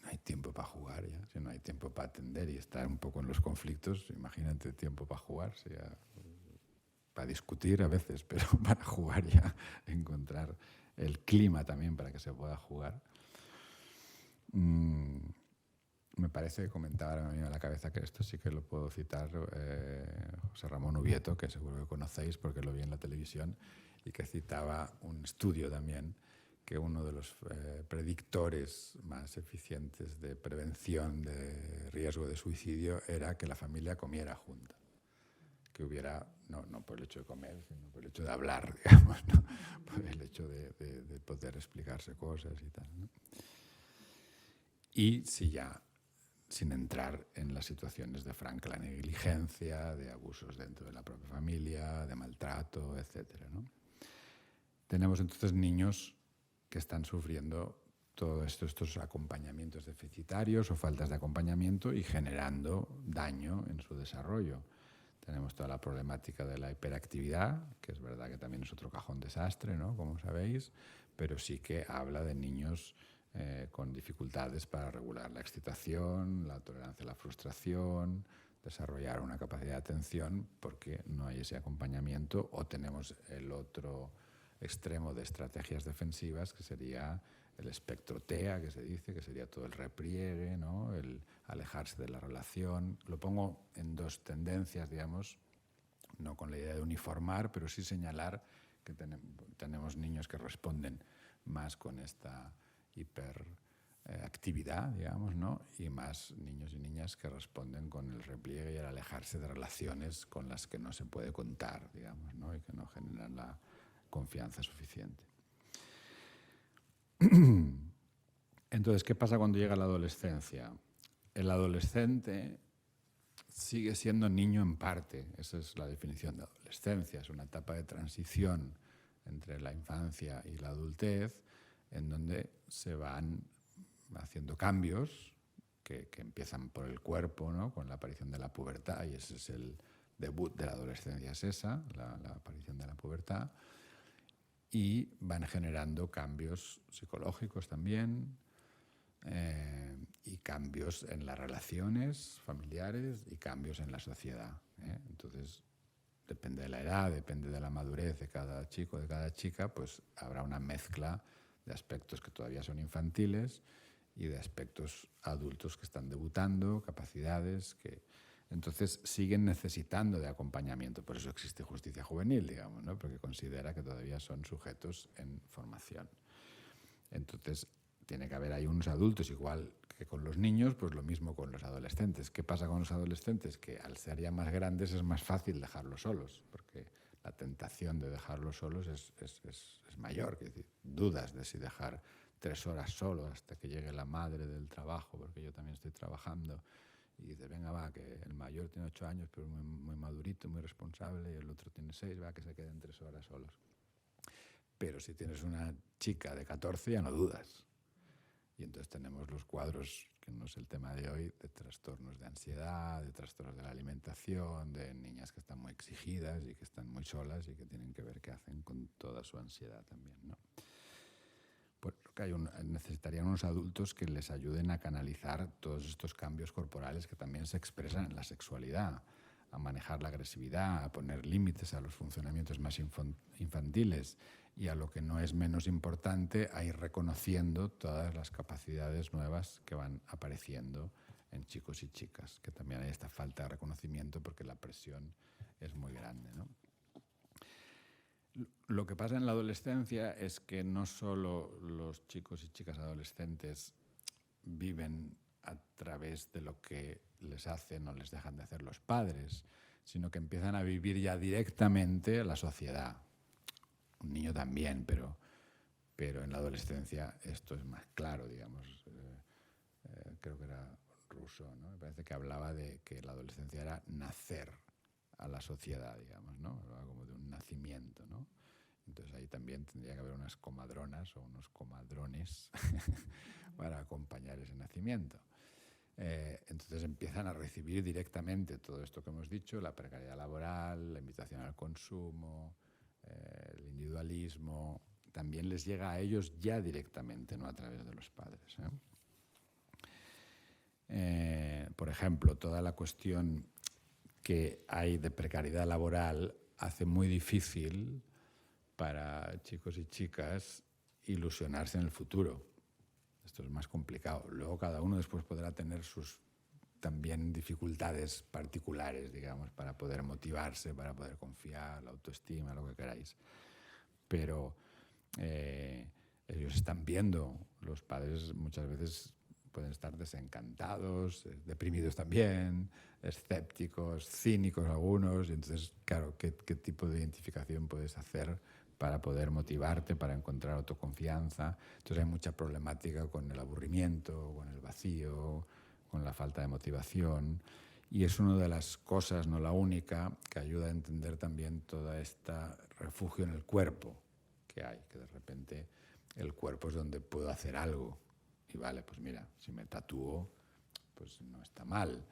No hay tiempo para jugar ya. Si no hay tiempo para atender y estar un poco en los conflictos, imagínate tiempo para jugar, para discutir a veces, pero para jugar ya, encontrar el clima también para que se pueda jugar. me parece, comentaba, ahora me viene a la cabeza que esto sí que lo puedo citar, José Ramón Ubieto, que seguro que conocéis porque lo vi en la televisión, y que citaba un estudio también, que uno de los predictores más eficientes de prevención de riesgo de suicidio era que la familia comiera junta. Que hubiera, no por el hecho de comer, sino por el hecho de hablar, digamos, ¿no? Por el hecho de poder explicarse cosas y tal, ¿no? Y si ya, sin entrar en las situaciones de franca negligencia, de abusos dentro de la propia familia, de maltrato, etcétera, ¿no? Tenemos entonces niños que están sufriendo todos estos acompañamientos deficitarios o faltas de acompañamiento y generando daño en su desarrollo. Tenemos toda la problemática de la hiperactividad, que es verdad que también es otro cajón desastre, ¿no? Como sabéis, pero sí que habla de niños con dificultades para regular la excitación, la tolerancia a la frustración, desarrollar una capacidad de atención, porque no hay ese acompañamiento, o tenemos el otro extremo de estrategias defensivas, que sería el espectro TEA, que se dice, que sería todo el repliegue, ¿no? El alejarse de la relación. Lo pongo en dos tendencias, digamos, no con la idea de uniformar, pero sí señalar que tenemos niños que responden más con esta hiperactividad, digamos, ¿no? Y más niños y niñas que responden con el repliegue y el alejarse de relaciones con las que no se puede contar, digamos, ¿no? Y que no generan la confianza suficiente. Entonces, ¿qué pasa cuando llega la adolescencia? El adolescente sigue siendo niño en parte. Esa es la definición de adolescencia. Es una etapa de transición entre la infancia y la adultez, en donde se van haciendo cambios que empiezan por el cuerpo, ¿no? Con la aparición de la pubertad, y ese es el debut de la adolescencia, es esa, la aparición de la pubertad, y van generando cambios psicológicos también, y cambios en las relaciones familiares y cambios en la sociedad, ¿eh? Entonces, depende de la edad, depende de la madurez de cada chico, de cada chica, pues habrá una mezcla de aspectos que todavía son infantiles y de aspectos adultos que están debutando, capacidades que entonces siguen necesitando de acompañamiento. Por eso existe justicia juvenil, digamos, ¿no? Porque considera que todavía son sujetos en formación. Entonces tiene que haber ahí unos adultos, igual que con los niños, pues lo mismo con los adolescentes. ¿Qué pasa con los adolescentes? Que al ser ya más grandes es más fácil dejarlos solos, porque la tentación de dejarlos solos es mayor. Es decir, dudas de si dejar 3 horas solo hasta que llegue la madre del trabajo, porque yo también estoy trabajando, y dice, venga, va, que el mayor tiene 8 años, pero muy, muy madurito, muy responsable, y el otro tiene 6, va, que se queden 3 horas solos. Pero si tienes una chica de 14, ya no dudas. Y entonces tenemos los cuadros, que no es el tema de hoy, de trastornos de ansiedad, de trastornos de la alimentación, de niñas que están muy exigidas y que están muy solas y que tienen que ver qué hacen con toda su ansiedad también, ¿no? Porque necesitarían unos adultos que les ayuden a canalizar todos estos cambios corporales que también se expresan en la sexualidad, a manejar la agresividad, a poner límites a los funcionamientos más infantiles y, a lo que no es menos importante, a ir reconociendo todas las capacidades nuevas que van apareciendo en chicos y chicas, que también hay esta falta de reconocimiento porque la presión es muy grande, ¿no? Lo que pasa en la adolescencia es que no solo los chicos y chicas adolescentes viven a través de lo que les hacen o les dejan de hacer los padres, sino que empiezan a vivir ya directamente la sociedad. Un niño también, pero en la adolescencia esto es más claro, digamos. Creo que era Rousseau, ¿no? Me parece que hablaba de que la adolescencia era nacer a la sociedad, digamos, ¿no? Hablaba como de un nacimiento, ¿no? Entonces ahí también tendría que haber unas comadronas o unos comadrones para acompañar ese nacimiento. Entonces empiezan a recibir directamente todo esto que hemos dicho, la precariedad laboral, la invitación al consumo, el individualismo, también les llega a ellos ya directamente, no a través de los padres, por ejemplo, toda la cuestión que hay de precariedad laboral hace muy difícil para chicos y chicas ilusionarse en el futuro. Esto es más complicado. Luego cada uno después podrá tener sus también dificultades particulares, digamos, para poder motivarse, para poder confiar, la autoestima, lo que queráis. Pero ellos están viendo, los padres muchas veces pueden estar desencantados, deprimidos también, escépticos, cínicos algunos, y entonces, claro, ¿qué tipo de identificación puedes hacer para poder motivarte, para encontrar autoconfianza? Entonces hay mucha problemática con el aburrimiento, con el vacío, con la falta de motivación, y es una de las cosas, no la única, que ayuda a entender también toda esta refugio en el cuerpo que hay, que de repente el cuerpo es donde puedo hacer algo. Y vale, pues mira, si me tatúo, pues no está mal.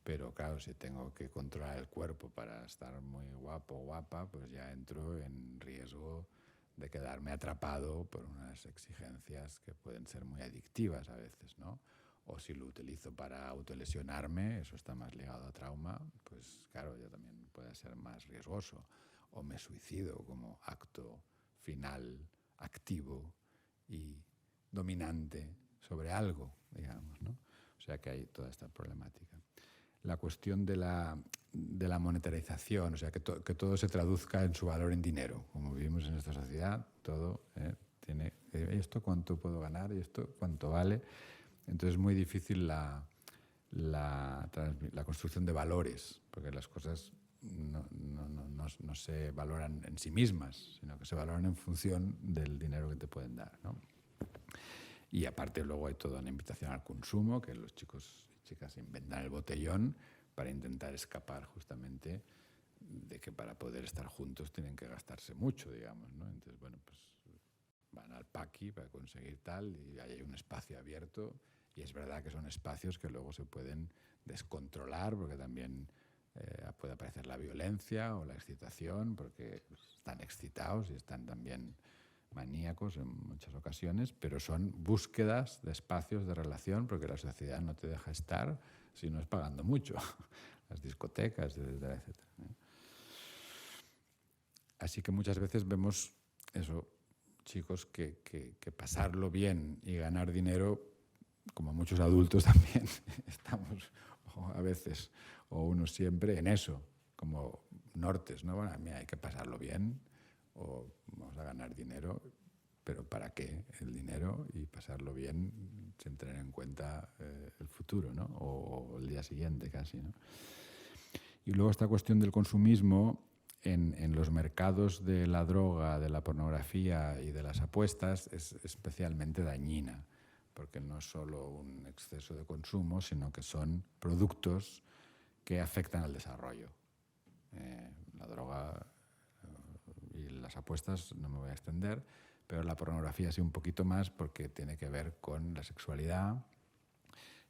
Pero claro, si tengo que controlar el cuerpo para estar muy guapo o guapa, pues ya entro en riesgo de quedarme atrapado por unas exigencias que pueden ser muy adictivas a veces, ¿no? O si lo utilizo para autolesionarme, eso está más ligado a trauma, pues claro, ya también puede ser más riesgoso. O me suicido como acto final, activo y dominante sobre algo, digamos, ¿no? O sea que hay toda esta problemática. La cuestión de la monetarización, o sea, que todo se traduzca en su valor en dinero. Como vivimos en esta sociedad, todo tiene esto cuánto puedo ganar y esto cuánto vale. Entonces es muy difícil la construcción de valores, porque las cosas no se valoran en sí mismas, sino que se valoran en función del dinero que te pueden dar, ¿no? Y aparte luego hay toda una invitación al consumo, que los chicos y chicas inventan el botellón para intentar escapar justamente de que para poder estar juntos tienen que gastarse mucho, digamos, ¿no? Entonces, bueno, pues van al paqui para conseguir tal y hay un espacio abierto y es verdad que son espacios que luego se pueden descontrolar porque también puede aparecer la violencia o la excitación porque están excitados y están también maníacos en muchas ocasiones, pero son búsquedas de espacios de relación porque la sociedad no te deja estar si no es pagando mucho, las discotecas, etcétera, etcétera. Así que muchas veces vemos eso, chicos que pasarlo bien y ganar dinero, como muchos adultos también estamos a veces o uno siempre en eso, como nortes, ¿no? Bueno, mira, hay que pasarlo bien o vamos a ganar dinero, pero ¿para qué el dinero y pasarlo bien sin tener en cuenta el futuro, ¿no? O el día siguiente casi, ¿no? Y luego esta cuestión del consumismo en los mercados de la droga, de la pornografía y de las apuestas es especialmente dañina, porque no es solo un exceso de consumo, sino que son productos que afectan al desarrollo. La droga y las apuestas no me voy a extender, pero la pornografía sí un poquito más porque tiene que ver con la sexualidad.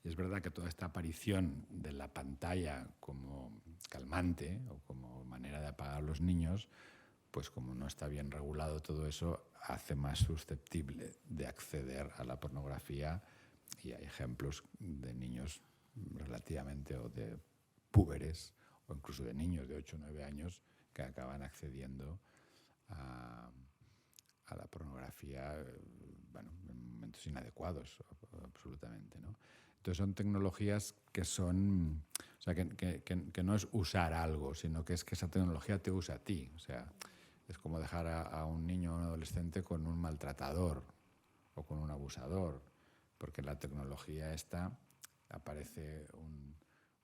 Y es verdad que toda esta aparición de la pantalla como calmante o como manera de apagar a los niños, pues como no está bien regulado todo eso, hace más susceptible de acceder a la pornografía y hay ejemplos de niños relativamente o de púberes o incluso de niños de 8 o 9 años que acaban accediendo a la pornografía bueno, en momentos inadecuados, absolutamente, ¿no? Entonces son tecnologías que son, o sea, que no es usar algo, sino que es que esa tecnología te usa a ti. O sea, es como dejar a un niño o un adolescente con un maltratador o con un abusador, porque la tecnología esta aparece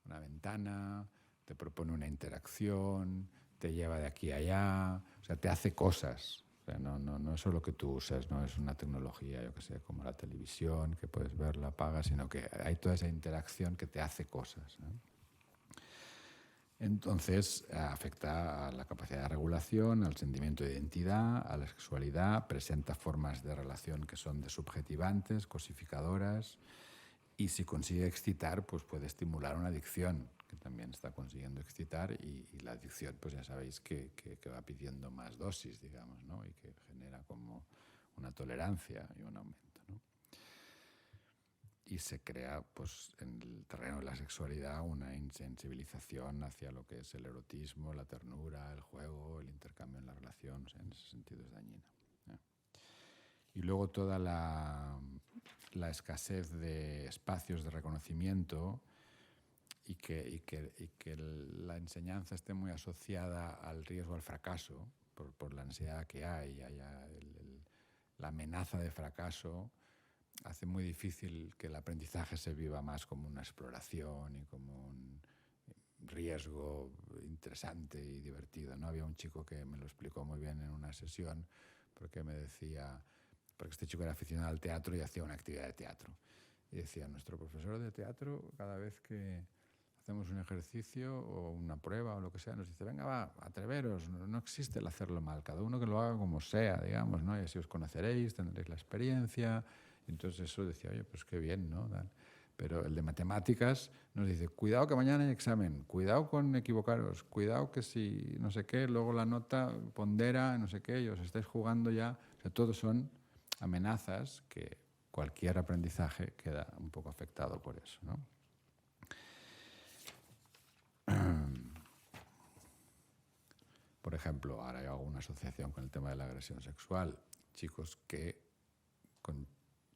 una ventana, te propone una interacción, te lleva de aquí a allá, o sea, te hace cosas. O sea, no es solo que tú usas, no es una tecnología, yo que sé, como la televisión, que puedes verla, apagas, sino que hay toda esa interacción que te hace cosas, ¿no? Entonces, afecta a la capacidad de regulación, al sentimiento de identidad, a la sexualidad, presenta formas de relación que son desubjetivantes, cosificadoras, y si consigue excitar, pues puede estimular una adicción, que también está consiguiendo excitar, y la adicción, pues ya sabéis que va pidiendo más dosis, digamos, ¿no? Y que genera como una tolerancia y un aumento, ¿no? Y se crea, pues, en el terreno de la sexualidad una insensibilización hacia lo que es el erotismo, la ternura, el juego, el intercambio en la relación, o sea, en ese sentido es dañina, ¿eh? Y luego toda la la escasez de espacios de reconocimiento y que la enseñanza esté muy asociada al riesgo al fracaso, por la ansiedad que hay, la amenaza de fracaso, hace muy difícil que el aprendizaje se viva más como una exploración y como un riesgo interesante y divertido, ¿no? Había un chico que me lo explicó muy bien en una sesión, porque me decía, porque este chico era aficionado al teatro y hacía una actividad de teatro. Y decía, nuestro profesor de teatro, cada vez que hacemos un ejercicio o una prueba o lo que sea, nos dice, venga, va, atreveros, no existe el hacerlo mal, cada uno que lo haga como sea, digamos, ¿no? Y así os conoceréis, tendréis la experiencia. Y entonces eso decía, oye, pues qué bien, ¿no? Pero el de matemáticas nos dice, cuidado que mañana hay examen, cuidado con equivocaros, cuidado que si no sé qué, luego la nota pondera, no sé qué, y os estáis jugando ya. O sea, todos son amenazas que cualquier aprendizaje queda un poco afectado por eso, ¿no? Por ejemplo, ahora yo hago una asociación con el tema de la agresión sexual. Chicos que con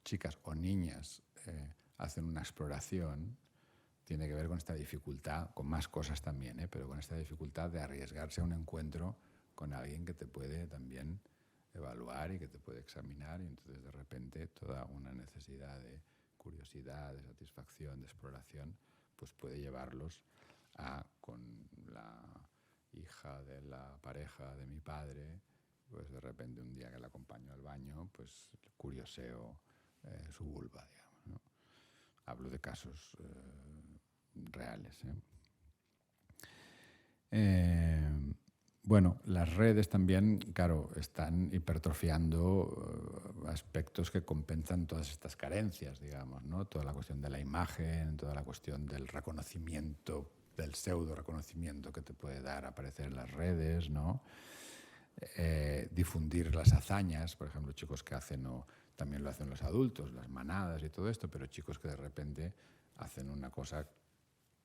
chicas o niñas hacen una exploración, tiene que ver con esta dificultad, con más cosas también, pero con esta dificultad de arriesgarse a un encuentro con alguien que te puede también evaluar y que te puede examinar, y entonces de repente toda una necesidad de curiosidad, de satisfacción, de exploración, pues puede llevarlos a, con la hija de la pareja de mi padre, pues de repente un día que la acompaño al baño, pues curioseo su vulva, digamos, ¿no? Hablo de casos reales. Bueno, las redes también, claro, están hipertrofiando aspectos que compensan todas estas carencias, digamos, ¿no? Toda la cuestión de la imagen, toda la cuestión del reconocimiento, del pseudo reconocimiento que te puede dar aparecer en las redes, ¿no? Difundir las hazañas, por ejemplo, chicos que hacen, o también lo hacen los adultos, las manadas y todo esto, pero chicos que de repente hacen una cosa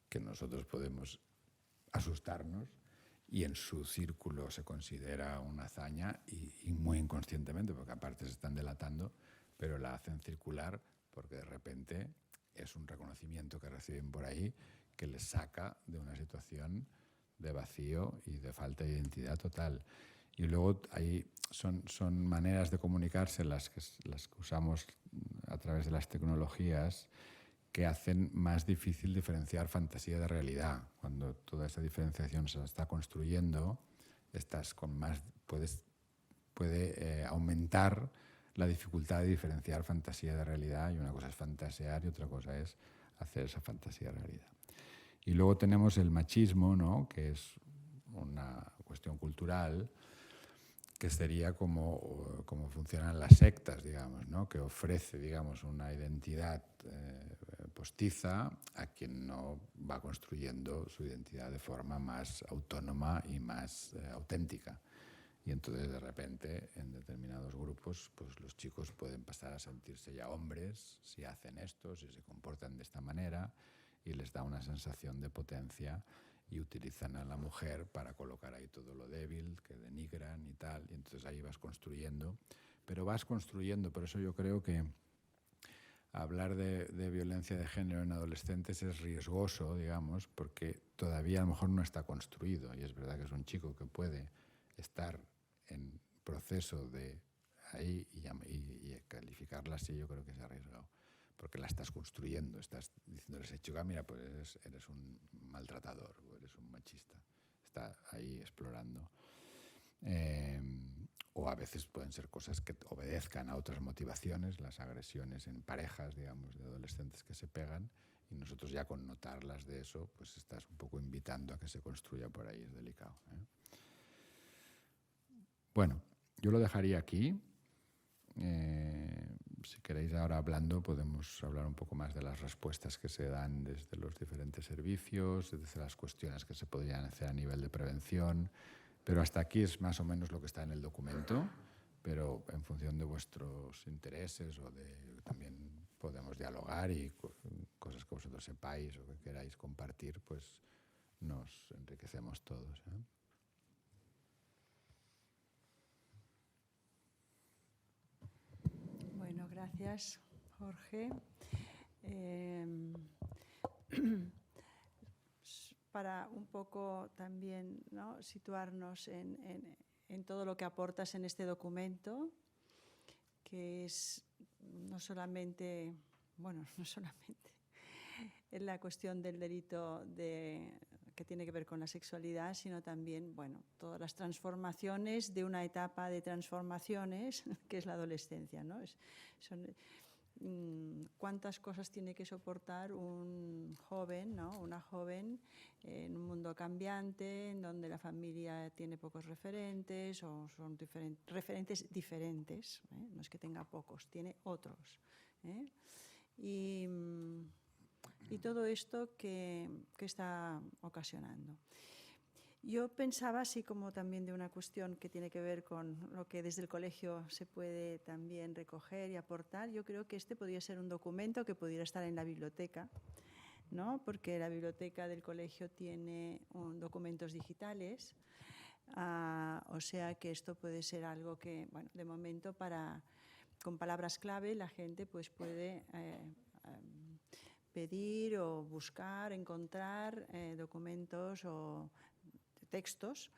que nosotros podemos asustarnos y en su círculo se considera una hazaña y muy inconscientemente, porque aparte se están delatando, pero la hacen circular porque de repente es un reconocimiento que reciben por ahí que les saca de una situación de vacío y de falta de identidad total. Y luego ahí son maneras de comunicarse las que usamos a través de las tecnologías que hacen más difícil diferenciar fantasía de realidad. Cuando toda esa diferenciación se está construyendo, estás con más, puede aumentar la dificultad de diferenciar fantasía de realidad, y una cosa es fantasear y otra cosa es hacer esa fantasía realidad. Y luego tenemos el machismo, ¿no? Que es una cuestión cultural, que sería como funcionan las sectas, digamos, ¿no? Que ofrece, digamos, una identidad postiza a quien no va construyendo su identidad de forma más autónoma y más auténtica. Y entonces, de repente, en determinados grupos, pues los chicos pueden pasar a sentirse ya hombres si hacen esto, si se comportan de esta manera, y les da una sensación de potencia, y utilizan a la mujer para colocar ahí todo lo débil, que denigran y tal, y entonces ahí vas construyendo. Pero vas construyendo, por eso yo creo que hablar de violencia de género en adolescentes es riesgoso, digamos, porque todavía a lo mejor no está construido, y es verdad que es un chico que puede estar en proceso de ahí, y calificarla así yo creo que es arriesgado, porque la estás construyendo, estás diciéndole a ese chico, mira, pues eres un maltratador o eres un machista. Está ahí explorando. O a veces pueden ser cosas que obedezcan a otras motivaciones, las agresiones en parejas, digamos, de adolescentes que se pegan, y nosotros ya con notarlas de eso, pues estás un poco invitando a que se construya por ahí, es delicado. Bueno, yo lo dejaría aquí. Si queréis ahora hablando, podemos hablar un poco más de las respuestas que se dan desde los diferentes servicios, desde las cuestiones que se podrían hacer a nivel de prevención, pero hasta aquí es más o menos lo que está en el documento, pero en función de vuestros intereses o también podemos dialogar, y cosas que vosotros sepáis o que queráis compartir, pues nos enriquecemos todos, ¿eh? Bueno, gracias, Jorge. Para un poco también, ¿no?, situarnos en todo lo que aportas en este documento, que es no solamente en la cuestión del delito que tiene que ver con la sexualidad, sino también, bueno, todas las transformaciones de una etapa de transformaciones que es la adolescencia, ¿no? Cuántas cosas tiene que soportar un joven, ¿no?, una joven en un mundo cambiante, en donde la familia tiene pocos referentes o son referentes diferentes, ¿eh? No es que tenga pocos, tiene otros, ¿eh? Y todo esto que está ocasionando. Yo pensaba, así como también de una cuestión que tiene que ver con lo que desde el colegio se puede también recoger y aportar, yo creo que este podría ser un documento que pudiera estar en la biblioteca, ¿no?, porque la biblioteca del colegio tiene documentos digitales, o sea que esto puede ser algo que, bueno, de momento con palabras clave la gente pues puede pedir o buscar, encontrar documentos o textos,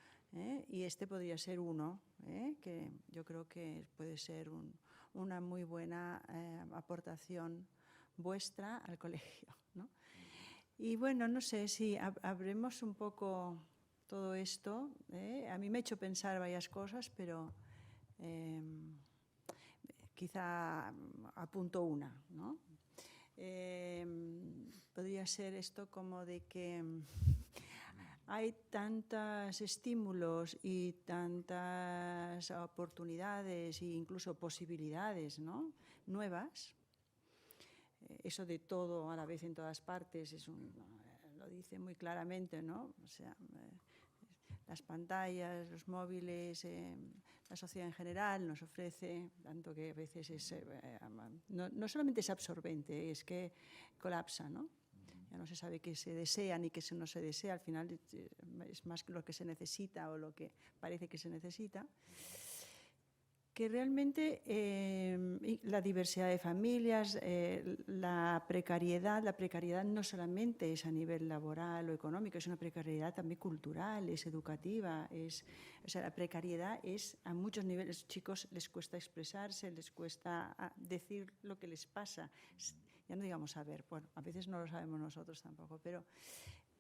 y este podría ser uno, que yo creo que puede ser una muy buena aportación vuestra al colegio, ¿no? Y bueno, no sé si habremos un poco todo esto, a mí me ha hecho pensar varias cosas, pero quizá apunto una, ¿no? Podría ser esto como de que hay tantos estímulos y tantas oportunidades e incluso posibilidades, ¿no?, nuevas. Eso de todo a la vez en todas partes lo dice muy claramente, ¿no? O sea, las pantallas, los móviles, la sociedad en general nos ofrece, tanto que a veces no solamente es absorbente, es que colapsa, ¿no? Ya no se sabe qué se desea ni qué no se desea, al final es más lo que se necesita o lo que parece que se necesita. Que realmente la diversidad de familias, la precariedad no solamente es a nivel laboral o económico, es una precariedad también cultural, es educativa, o sea, la precariedad es a muchos niveles. A los chicos les cuesta expresarse, les cuesta decir lo que les pasa. Ya no digamos saber, bueno, a veces no lo sabemos nosotros tampoco, pero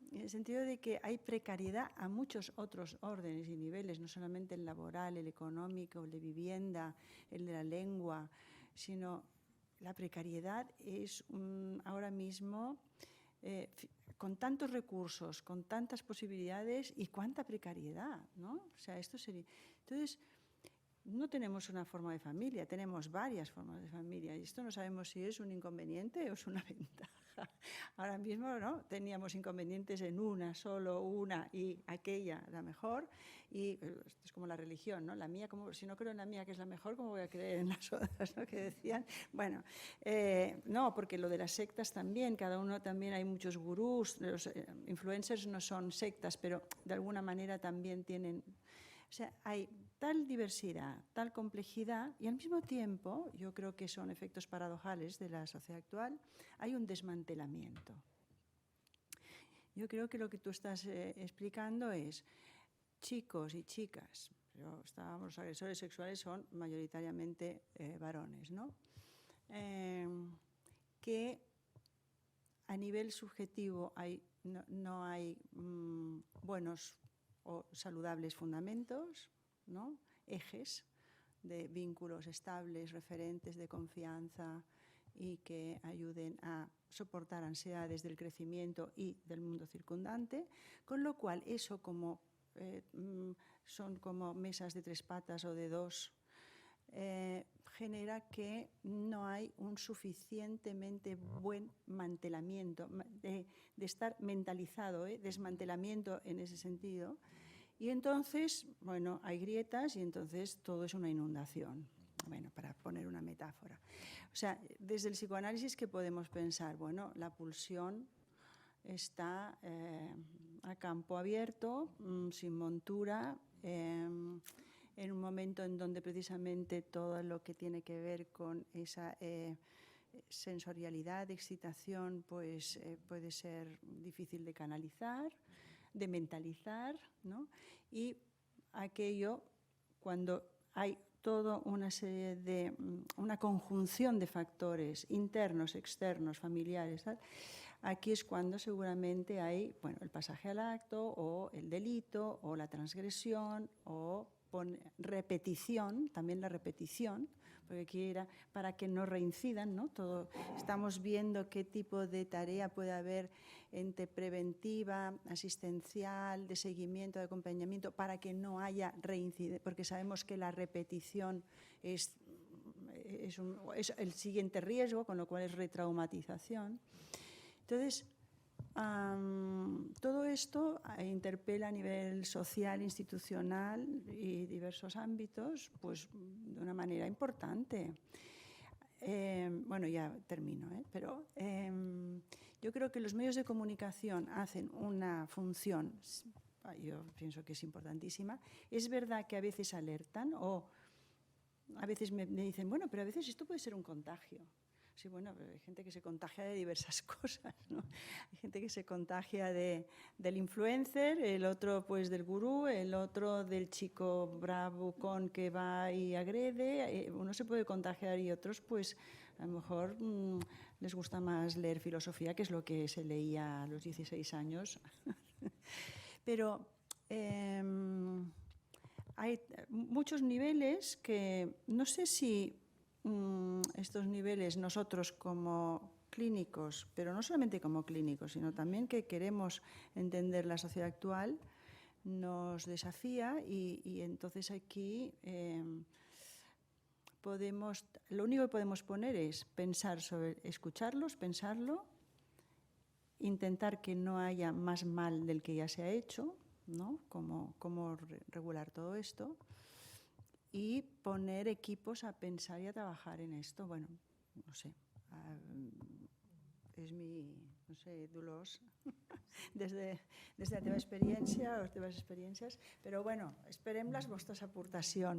en el sentido de que hay precariedad a muchos otros órdenes y niveles, no solamente el laboral, el económico, el de vivienda, el de la lengua, sino la precariedad es ahora mismo, con tantos recursos, con tantas posibilidades y cuánta precariedad, ¿no? O sea, esto sería... Entonces, no tenemos una forma de familia, tenemos varias formas de familia y esto no sabemos si es un inconveniente o es una ventaja. Ahora mismo, ¿no?, teníamos inconvenientes en una y aquella la mejor, y esto es como la religión, ¿no? La mía, como si no creo en la mía que es la mejor, ¿cómo voy a creer en las otras, ¿no?, que decían? Bueno, no, porque lo de las sectas también, cada uno también hay muchos gurús, los influencers no son sectas, pero de alguna manera también tienen... O sea, hay tal diversidad, tal complejidad y al mismo tiempo, yo creo que son efectos paradojales de la sociedad actual, hay un desmantelamiento. Yo creo que lo que tú estás explicando es chicos y chicas, pero los agresores sexuales son mayoritariamente varones, ¿no? Que a nivel subjetivo no hay buenos o saludables fundamentos, ¿no?, ejes de vínculos estables, referentes de confianza y que ayuden a soportar ansiedades del crecimiento y del mundo circundante, con lo cual eso son como mesas de 3 patas o de 2, genera que no hay un suficientemente buen mantelamiento, de estar mentalizado, desmantelamiento en ese sentido. Y entonces, bueno, hay grietas y entonces todo es una inundación. Bueno, para poner una metáfora. O sea, desde el psicoanálisis, ¿qué podemos pensar? Bueno, la pulsión está a campo abierto, sin montura, en un momento en donde precisamente todo lo que tiene que ver con esa sensorialidad, de excitación, pues puede ser difícil de canalizar, de mentalizar, ¿no? Y aquello, cuando hay toda una serie de, una conjunción de factores internos, externos, familiares, ¿tal? Aquí es cuando seguramente hay, bueno, el pasaje al acto o el delito o la transgresión o repetición, también la repetición, porque aquí era para que no reincidan, ¿no? Todo, estamos viendo qué tipo de tarea puede haber entre preventiva, asistencial, de seguimiento, de acompañamiento, para que no haya reincidencia, porque sabemos que la repetición es el siguiente riesgo, con lo cual es retraumatización. Entonces, todo esto interpela a nivel social, institucional y diversos ámbitos, pues de una manera importante. Bueno, ya termino, pero yo creo que los medios de comunicación hacen una función, yo pienso que es importantísima. Es verdad que a veces alertan o a veces me dicen, bueno, pero a veces esto puede ser un contagio. Sí, bueno, pero hay gente que se contagia de diversas cosas, ¿no? Hay gente que se contagia del influencer, el otro pues del gurú, el otro del chico bravucón que va y agrede. Uno se puede contagiar y otros pues a lo mejor les gusta más leer filosofía, que es lo que se leía a los 16 años. Pero hay muchos niveles que no sé si estos niveles nosotros como clínicos, pero no solamente como clínicos, sino también que queremos entender la sociedad actual, nos desafía y entonces aquí lo único que podemos poner es pensar sobre, escucharlos, pensarlo, intentar que no haya más mal del que ya se ha hecho, ¿no? Cómo regular todo esto. Y poner equipos a pensar y a trabajar en esto. Bueno, no sé, és mi, no sé, Dolors, des de la teva experiència o les teves experiències, però bueno, esperem les vostres aportacions.